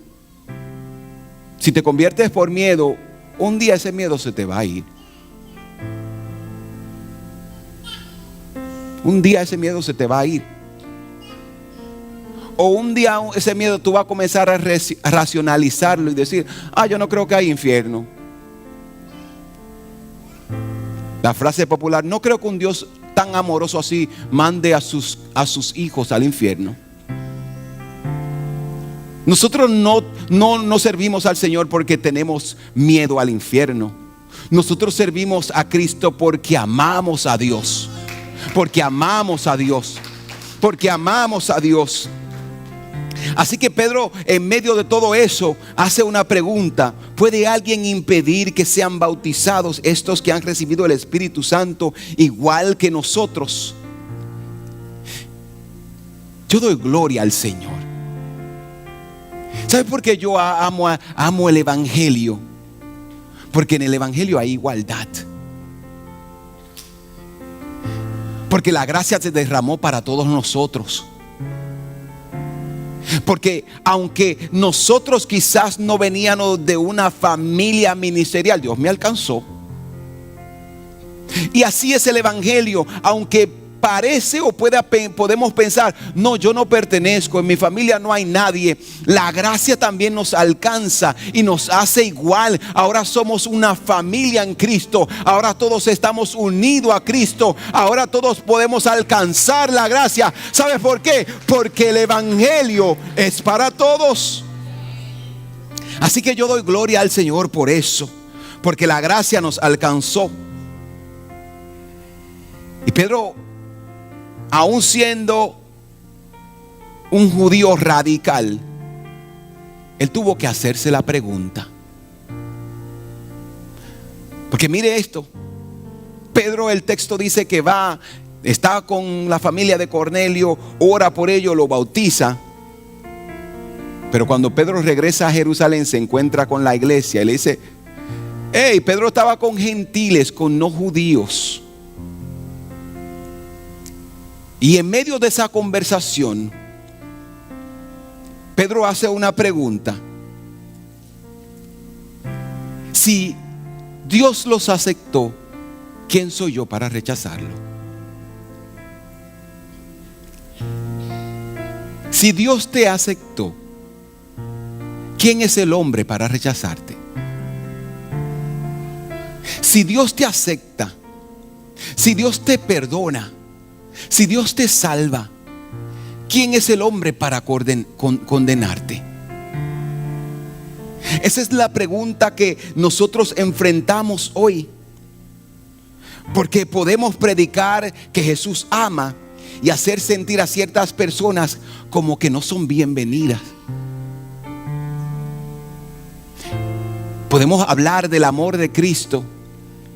Si te conviertes por miedo, un día ese miedo se te va a ir. Un día ese miedo se te va a ir. O un día ese miedo tú vas a comenzar a racionalizarlo y decir, yo no creo que hay infierno. La frase popular, no creo que un Dios tan amoroso así mande a sus hijos al infierno. Nosotros no servimos al Señor porque tenemos miedo al infierno. Nosotros servimos a Cristo porque amamos a Dios. Porque amamos a Dios. Porque amamos a Dios. Así que Pedro, en medio de todo eso, hace una pregunta: ¿puede alguien impedir que sean bautizados estos que han recibido el Espíritu Santo igual que nosotros? Yo doy gloria al Señor. ¿Sabe por qué yo amo el Evangelio? Porque en el Evangelio hay igualdad. Porque la gracia se derramó para todos nosotros. Porque aunque nosotros quizás no veníamos de una familia ministerial, Dios me alcanzó. Y así es el Evangelio. Aunque parece o podemos pensar, no, yo no pertenezco, en mi familia no hay nadie, la gracia también nos alcanza y nos hace igual. Ahora somos una familia en Cristo. Ahora todos estamos unidos a Cristo. Ahora todos podemos alcanzar la gracia. ¿Sabes por qué? Porque el Evangelio es para todos. Así que yo doy gloria al Señor por eso, porque la gracia nos alcanzó. Y Pedro, aún siendo un judío radical, él tuvo que hacerse la pregunta. Porque mire esto, Pedro, el texto dice que está con la familia de Cornelio, ora por ellos, lo bautiza. Pero cuando Pedro regresa a Jerusalén, se encuentra con la iglesia y le dice: Pedro estaba con gentiles, con no judíos. Y en medio de esa conversación, Pedro hace una pregunta: si Dios los aceptó, ¿quién soy yo para rechazarlo? Si Dios te aceptó, ¿quién es el hombre para rechazarte? Si Dios te acepta, si Dios te perdona, si Dios te salva, ¿quién es el hombre para condenarte? Esa es la pregunta que nosotros enfrentamos hoy. Porque podemos predicar que Jesús ama y hacer sentir a ciertas personas como que no son bienvenidas. Podemos hablar del amor de Cristo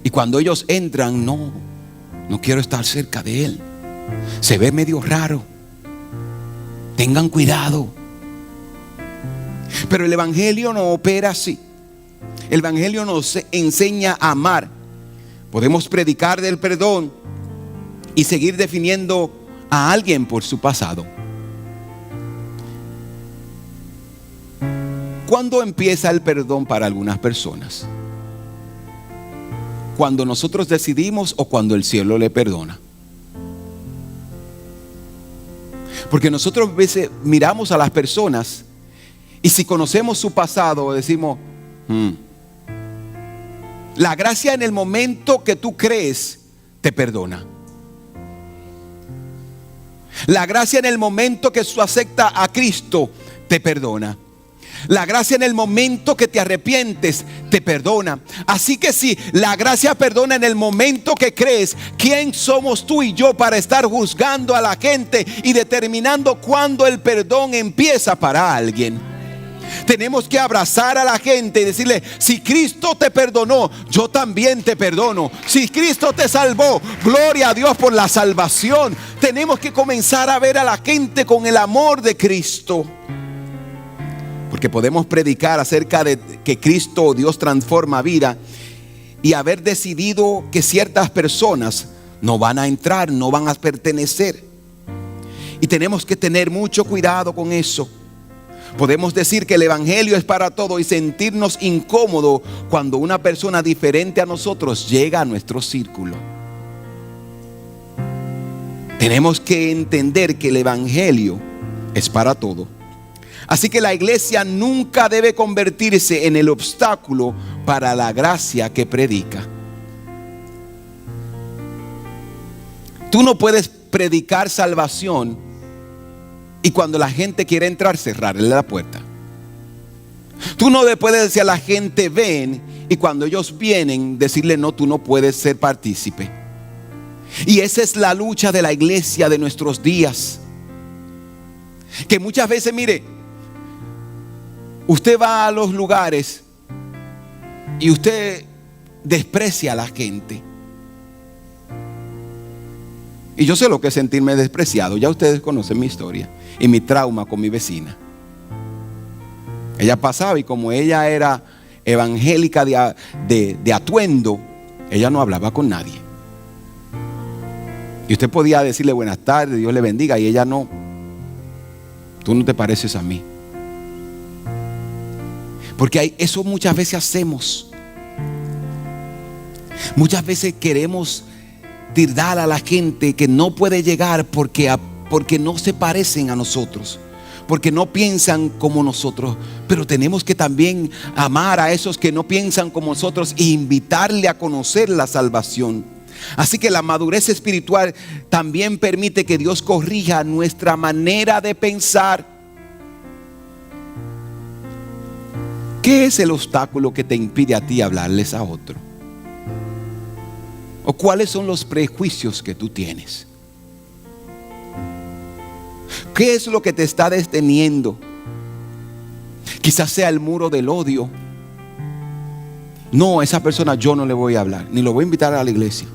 y cuando ellos entran, no quiero estar cerca de Él. Se ve medio raro. Tengan cuidado. Pero el Evangelio no opera así. El Evangelio nos enseña a amar. Podemos predicar del perdón y seguir definiendo a alguien por su pasado. ¿Cuándo empieza el perdón para algunas personas? ¿Cuando nosotros decidimos o cuando el cielo le perdona? Porque nosotros a veces miramos a las personas y si conocemos su pasado decimos, la gracia en el momento que tú crees te perdona. La gracia en el momento que tú aceptas a Cristo te perdona. La gracia en el momento que te arrepientes te perdona. Así que si la gracia perdona en el momento que crees, ¿quién somos tú y yo para estar juzgando a la gente y determinando cuándo el perdón empieza para alguien? Tenemos que abrazar a la gente y decirle: si Cristo te perdonó, yo también te perdono. Si Cristo te salvó, gloria a Dios por la salvación. Tenemos que comenzar a ver a la gente con el amor de Cristo. Porque podemos predicar acerca de que Cristo o Dios transforma vida y haber decidido que ciertas personas no van a entrar, no van a pertenecer. Y tenemos que tener mucho cuidado con eso. Podemos decir que el Evangelio es para todo y sentirnos incómodos cuando una persona diferente a nosotros llega a nuestro círculo. Tenemos que entender que el Evangelio es para todo. Así que la iglesia nunca debe convertirse en el obstáculo para la gracia que predica. Tú no puedes predicar salvación y cuando la gente quiere entrar, cerrarle la puerta. Tú no le puedes decir a la gente ven y cuando ellos vienen decirle no, tú no puedes ser partícipe. Y esa es la lucha de la iglesia de nuestros días. Que muchas veces, mire, usted va a los lugares y usted desprecia a la gente. Y yo sé lo que es sentirme despreciado. Ya ustedes conocen mi historia y mi trauma con mi vecina. Ella pasaba y como ella era evangélica de atuendo, ella no hablaba con nadie. Y usted podía decirle buenas tardes, Dios le bendiga, y ella no. Tú no te pareces a mí. Porque eso muchas veces hacemos. Muchas veces queremos tirar a la gente que no puede llegar porque no se parecen a nosotros, porque no piensan como nosotros. Pero tenemos que también amar a esos que no piensan como nosotros e invitarle a conocer la salvación. Así que la madurez espiritual también permite que Dios corrija nuestra manera de pensar. ¿Qué es el obstáculo que te impide a ti hablarles a otro? ¿O cuáles son los prejuicios que tú tienes? ¿Qué es lo que te está deteniendo? Quizás sea el muro del odio. No, a esa persona yo no le voy a hablar, ni lo voy a invitar a la iglesia,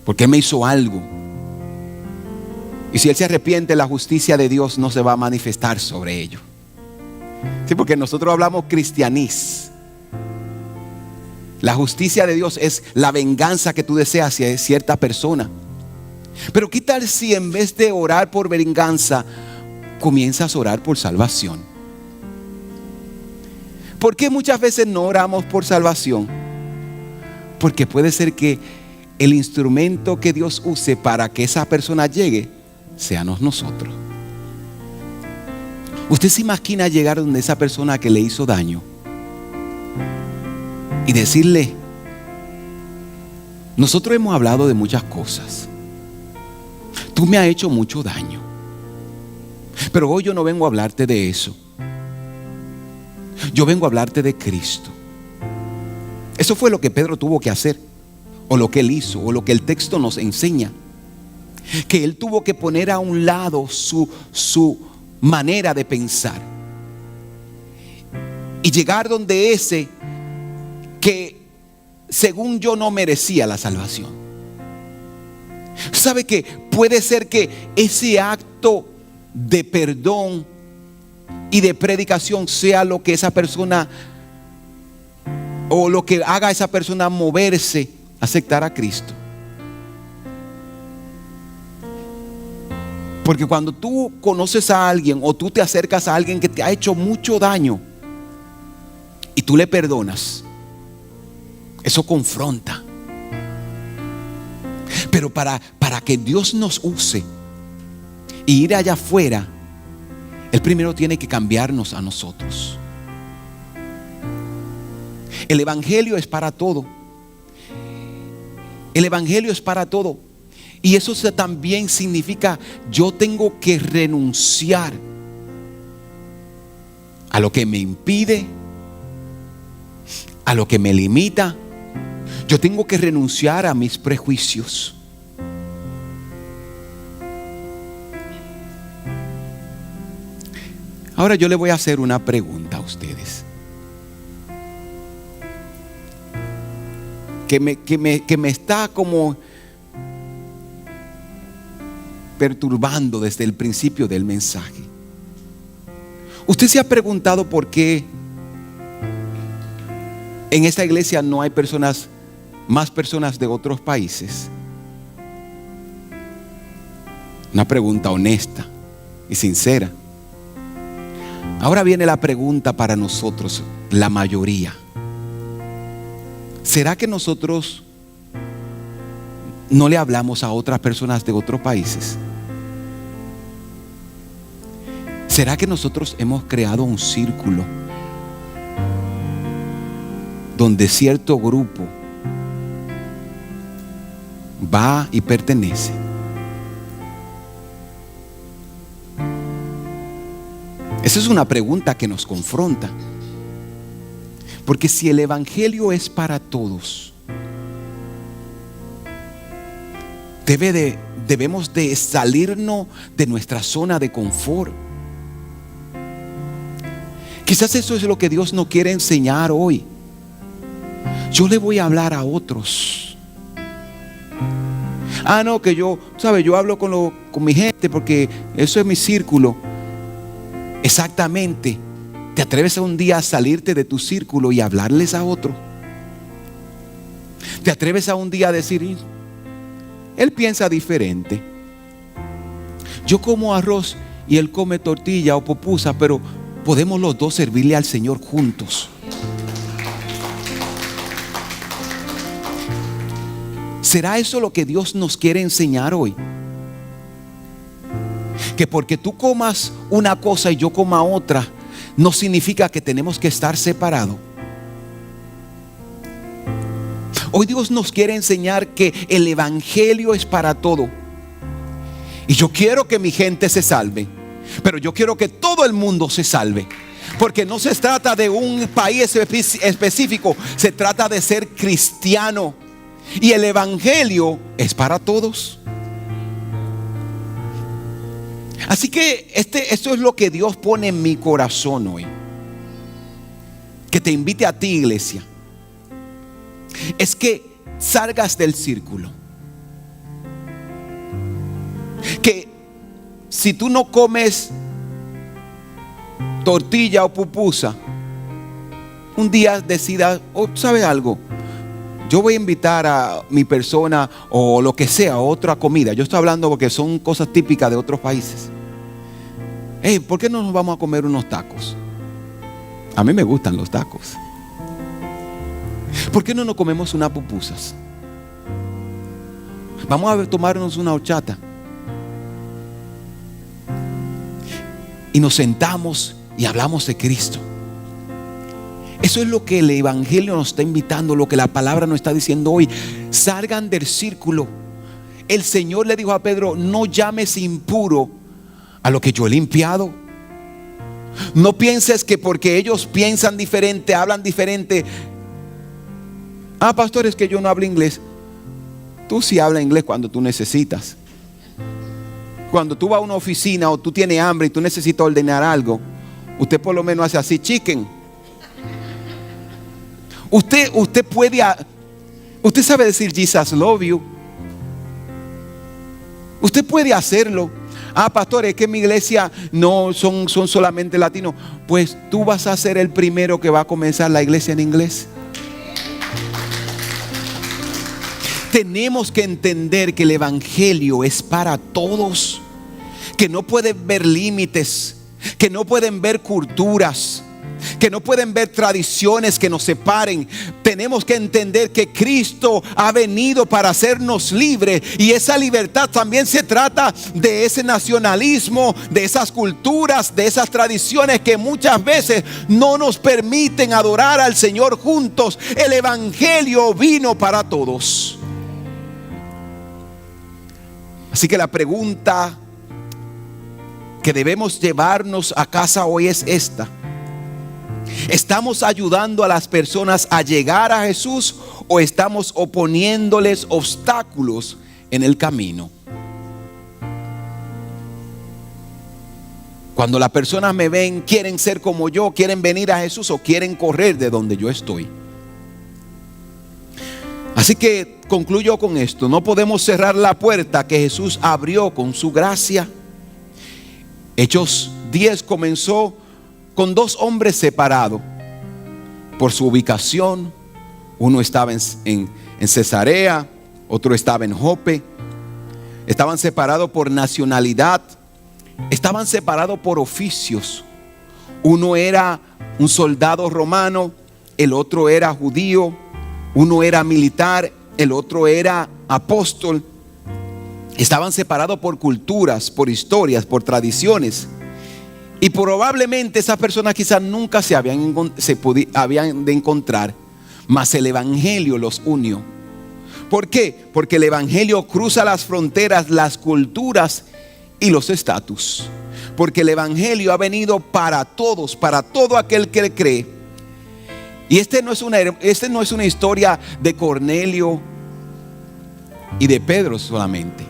porque me hizo algo. Y si él se arrepiente, la justicia de Dios no se va a manifestar sobre ello. Sí, porque nosotros hablamos cristianís. La justicia de Dios es la venganza que tú deseas hacia cierta persona. Pero ¿qué tal si en vez de orar por venganza, comienzas a orar por salvación? ¿Por qué muchas veces no oramos por salvación? Porque puede ser que el instrumento que Dios use para que esa persona llegue, seamos nosotros. ¿Usted se imagina llegar donde esa persona que le hizo daño y decirle: nosotros hemos hablado de muchas cosas, tú me has hecho mucho daño, pero hoy yo no vengo a hablarte de eso, yo vengo a hablarte de Cristo? Eso fue lo que Pedro tuvo que hacer, o lo que él hizo, o lo que el texto nos enseña, que él tuvo que poner a un lado su manera de pensar y llegar donde ese que según yo no merecía la salvación. ¿Sabe que puede ser que ese acto de perdón y de predicación sea lo que esa persona, o lo que haga a esa persona moverse, aceptar a Cristo? Porque cuando tú conoces a alguien o tú te acercas a alguien que te ha hecho mucho daño y tú le perdonas, eso confronta. Pero para que Dios nos use y ir allá afuera, Él primero tiene que cambiarnos a nosotros. El evangelio es para todo. El evangelio es para todo. Y eso también significa, yo tengo que renunciar a lo que me impide, a lo que me limita. Yo tengo que renunciar a mis prejuicios. Ahora yo le voy a hacer una pregunta a ustedes que me está como perturbando desde el principio del mensaje. ¿Usted se ha preguntado por qué en esta iglesia no hay más personas de otros países? Una pregunta honesta y sincera. Ahora viene la pregunta para nosotros, la mayoría. ¿Será que nosotros no le hablamos a otras personas de otros países? ¿Será que nosotros hemos creado un círculo donde cierto grupo va y pertenece? Esa es una pregunta que nos confronta. Porque si el evangelio es para todos, debemos de salirnos de nuestra zona de confort. Quizás eso es lo que Dios nos quiere enseñar hoy. Yo le voy a hablar a otros. No, que yo hablo con mi gente porque eso es mi círculo. Exactamente. ¿Te atreves a un día a salirte de tu círculo y hablarles a otros? ¿Te atreves a un día a decir, él piensa diferente? Yo como arroz y él come tortilla o pupusa, pero podemos los dos servirle al Señor juntos. ¿Será eso lo que Dios nos quiere enseñar hoy? Que porque tú comas una cosa y yo coma otra, no significa que tenemos que estar separados. Hoy Dios nos quiere enseñar que el evangelio es para todo. Y yo quiero que mi gente se salve, pero yo quiero que todo el mundo se salve. Porque no se trata de un país específico, se trata de ser cristiano. Y el evangelio es para todos. Así que esto es lo que Dios pone en mi corazón hoy. Que te invite a ti, iglesia. Es que salgas del círculo. Que si tú no comes tortilla o pupusa, un día decidas, ¿sabes algo? Yo voy a invitar a mi persona o lo que sea, otra comida. Yo estoy hablando porque son cosas típicas de otros países. ¿Por qué no nos vamos a comer unos tacos? A mí me gustan los tacos. ¿Por qué no nos comemos unas pupusas? Vamos a tomarnos una horchata. Y nos sentamos y hablamos de Cristo. Eso es lo que el evangelio nos está invitando, lo que la palabra nos está diciendo hoy. Salgan del círculo. El Señor le dijo a Pedro, no llames impuro a lo que yo he limpiado. No pienses que porque ellos piensan diferente, hablan diferente. Pastor, es que yo no hablo inglés. Tú sí hablas inglés cuando tú necesitas. Cuando tú vas a una oficina o tú tienes hambre y tú necesitas ordenar algo, usted por lo menos hace así, chicken. Usted puede, usted sabe decir Jesus love you. Usted puede hacerlo. Pastor, es que en mi iglesia no son solamente latinos. Pues tú vas a ser el primero que va a comenzar la iglesia en inglés. Tenemos que entender que el evangelio es para todos, que no pueden ver límites, que no pueden ver culturas, que no pueden ver tradiciones que nos separen. Tenemos que entender que Cristo ha venido para hacernos libres, y esa libertad también se trata de ese nacionalismo, de esas culturas, de esas tradiciones que muchas veces no nos permiten adorar al Señor juntos. El evangelio vino para todos. Así que la pregunta que debemos llevarnos a casa hoy es esta: ¿estamos ayudando a las personas a llegar a Jesús o estamos oponiéndoles obstáculos en el camino? Cuando las personas me ven, ¿quieren ser como yo? ¿Quieren venir a Jesús o quieren correr de donde yo estoy? Así que concluyo con esto: no podemos cerrar la puerta que Jesús abrió con su gracia. Hechos 10 comenzó con dos hombres separados por su ubicación. Uno estaba en Cesarea, otro estaba en Jope. Estaban separados por nacionalidad, estaban separados por oficios. Uno era un soldado romano, el otro era judío. Uno era militar, el otro era apóstol. Estaban separados por culturas, por historias, por tradiciones. Y probablemente esas personas quizás nunca habían de encontrar, mas el Evangelio los unió. ¿Por qué? Porque el Evangelio cruza las fronteras, las culturas y los estatus. Porque el Evangelio ha venido para todos, para todo aquel que cree. Y este no es una historia de Cornelio y de Pedro solamente.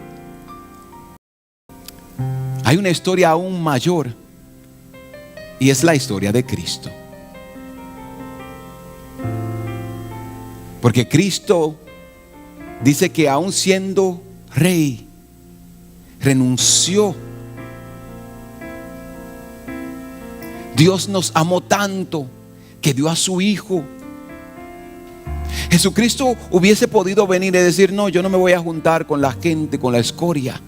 Hay una historia aún mayor, y es la historia de Cristo. Porque Cristo dice que aún siendo rey, renunció. Dios nos amó tanto que dio a su Hijo. Jesucristo hubiese podido venir y decir: no, yo no me voy a juntar con la gente, con la escoria.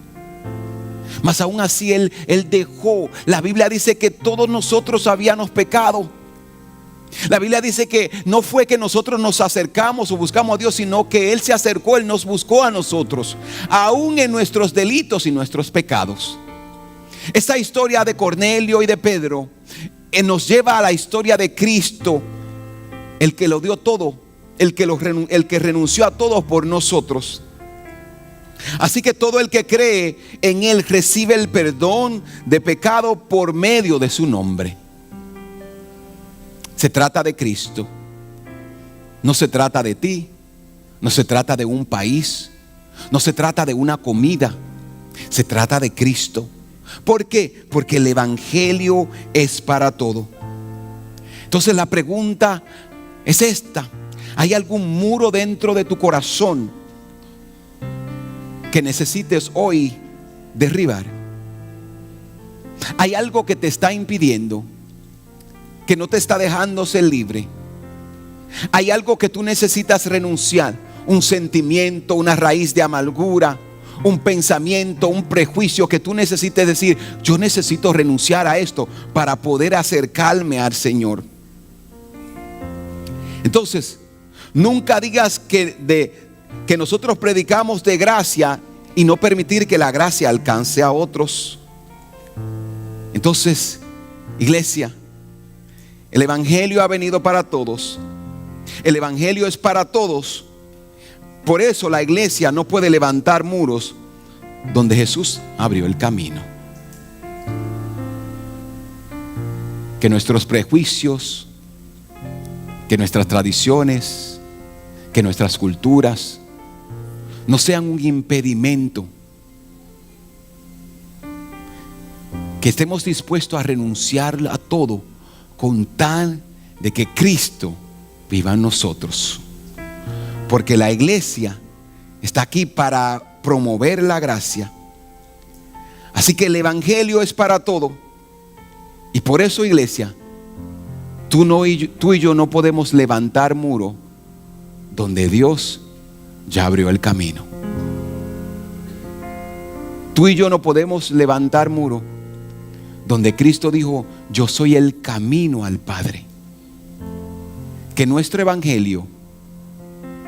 Mas aún así Él dejó. La Biblia dice que todos nosotros habíamos pecado. La Biblia dice que no fue que nosotros nos acercamos o buscamos a Dios, sino que Él se acercó, Él nos buscó a nosotros, aún en nuestros delitos y nuestros pecados. Esta historia de Cornelio y de Pedro nos lleva a la historia de Cristo, el que lo dio todo, el que renunció a todo por nosotros. Así que todo el que cree en Él recibe el perdón de pecado por medio de su nombre. Se trata de Cristo. No se trata de ti. No se trata de un país. No se trata de una comida. Se trata de Cristo. ¿Por qué? Porque el Evangelio es para todo. Entonces la pregunta es esta: ¿hay algún muro dentro de tu corazón que necesites hoy derribar? ¿Hay algo que te está impidiendo, que no te está dejando ser libre? ¿Hay algo que tú necesitas renunciar? Un sentimiento, una raíz de amargura, un pensamiento, un prejuicio que tú necesites decir: yo necesito renunciar a esto para poder acercarme al Señor. Entonces, nunca digas que nosotros predicamos de gracia y no permitir que la gracia alcance a otros. Entonces, iglesia, el Evangelio ha venido para todos. El Evangelio es para todos. Por eso la iglesia no puede levantar muros donde Jesús abrió el camino. Que nuestros prejuicios, que nuestras tradiciones, que nuestras culturas no sean un impedimento. Que estemos dispuestos a renunciar a todo con tal de que Cristo viva en nosotros. Porque la iglesia está aquí para promover la gracia. Así que el Evangelio es para todo. Y por eso, iglesia, tú y yo no podemos levantar muro donde Dios ya abrió el camino. Tú y yo no podemos levantar muro donde Cristo dijo: yo soy el camino al Padre. Que nuestro Evangelio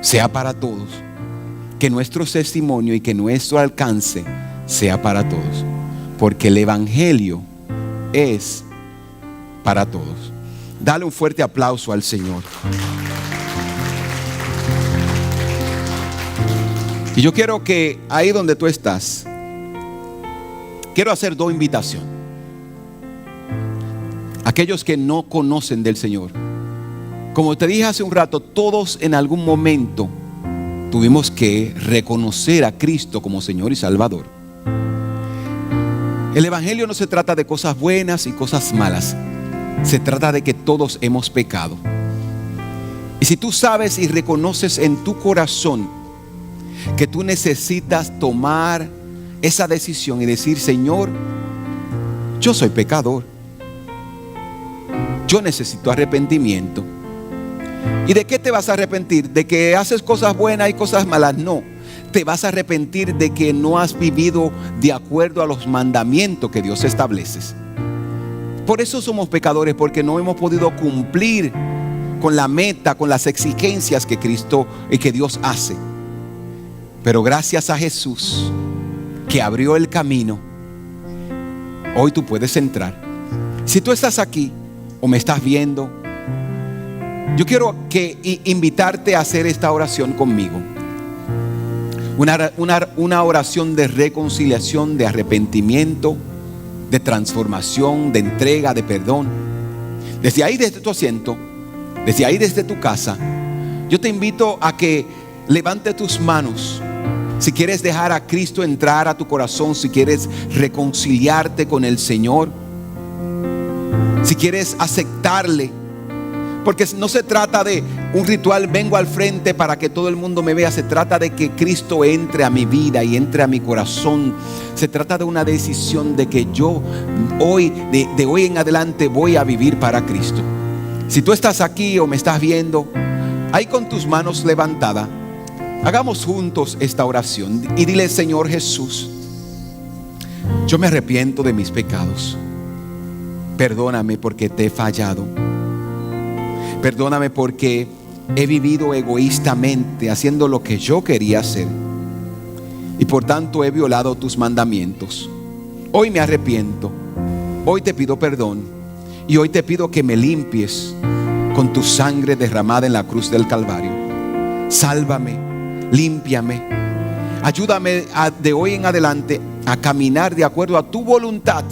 sea para todos. Que nuestro testimonio y que nuestro alcance sea para todos. Porque el Evangelio es para todos. Dale un fuerte aplauso al Señor. Y yo quiero que ahí donde tú estás, quiero hacer dos invitaciones. Aquellos que no conocen del Señor. Como te dije hace un rato, todos en algún momento tuvimos que reconocer a Cristo como Señor y Salvador. El Evangelio no se trata de cosas buenas y cosas malas. Se trata de que todos hemos pecado. Y si tú sabes y reconoces en tu corazón que tú necesitas tomar esa decisión y decir: Señor, yo soy pecador, yo necesito arrepentimiento. ¿Y de qué te vas a arrepentir? ¿De que haces cosas buenas y cosas malas? No, te vas a arrepentir de que no has vivido de acuerdo a los mandamientos que Dios establece. Por eso somos pecadores, porque no hemos podido cumplir con la meta, con las exigencias que Cristo y que Dios hace. Pero gracias a Jesús, que abrió el camino, hoy tú puedes entrar. Si tú estás aquí o me estás viendo, yo quiero invitarte a hacer esta oración conmigo. Una oración de reconciliación, de arrepentimiento, de transformación, de entrega, de perdón. Desde ahí, desde tu asiento, desde ahí, desde tu casa, yo te invito a que levante tus manos. Si quieres dejar a Cristo entrar a tu corazón, si quieres reconciliarte con el Señor, si quieres aceptarle, porque no se trata de un ritual, vengo al frente para que todo el mundo me vea. Se trata de que Cristo entre a mi vida y entre a mi corazón. Se trata de una decisión de que yo hoy, de hoy en adelante, voy a vivir para Cristo. Si tú estás aquí o me estás viendo, ahí con tus manos levantadas, hagamos juntos esta oración y dile: Señor Jesús, yo me arrepiento de mis pecados. Perdóname porque te he fallado. Perdóname porque he vivido egoístamente, haciendo lo que yo quería hacer, y por tanto he violado tus mandamientos. Hoy me arrepiento. Hoy te pido perdón. Y hoy te pido que me limpies con tu sangre derramada en la cruz del Calvario. Sálvame, límpiame. Ayúdame de hoy en adelante a caminar de acuerdo a tu voluntad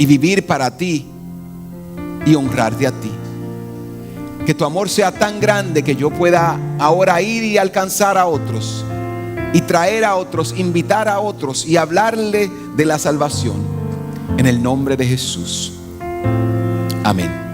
y vivir para ti y honrarte a ti. Que tu amor sea tan grande que yo pueda ahora ir y alcanzar a otros y traer a otros, invitar a otros y hablarle de la salvación. En el nombre de Jesús. Amén.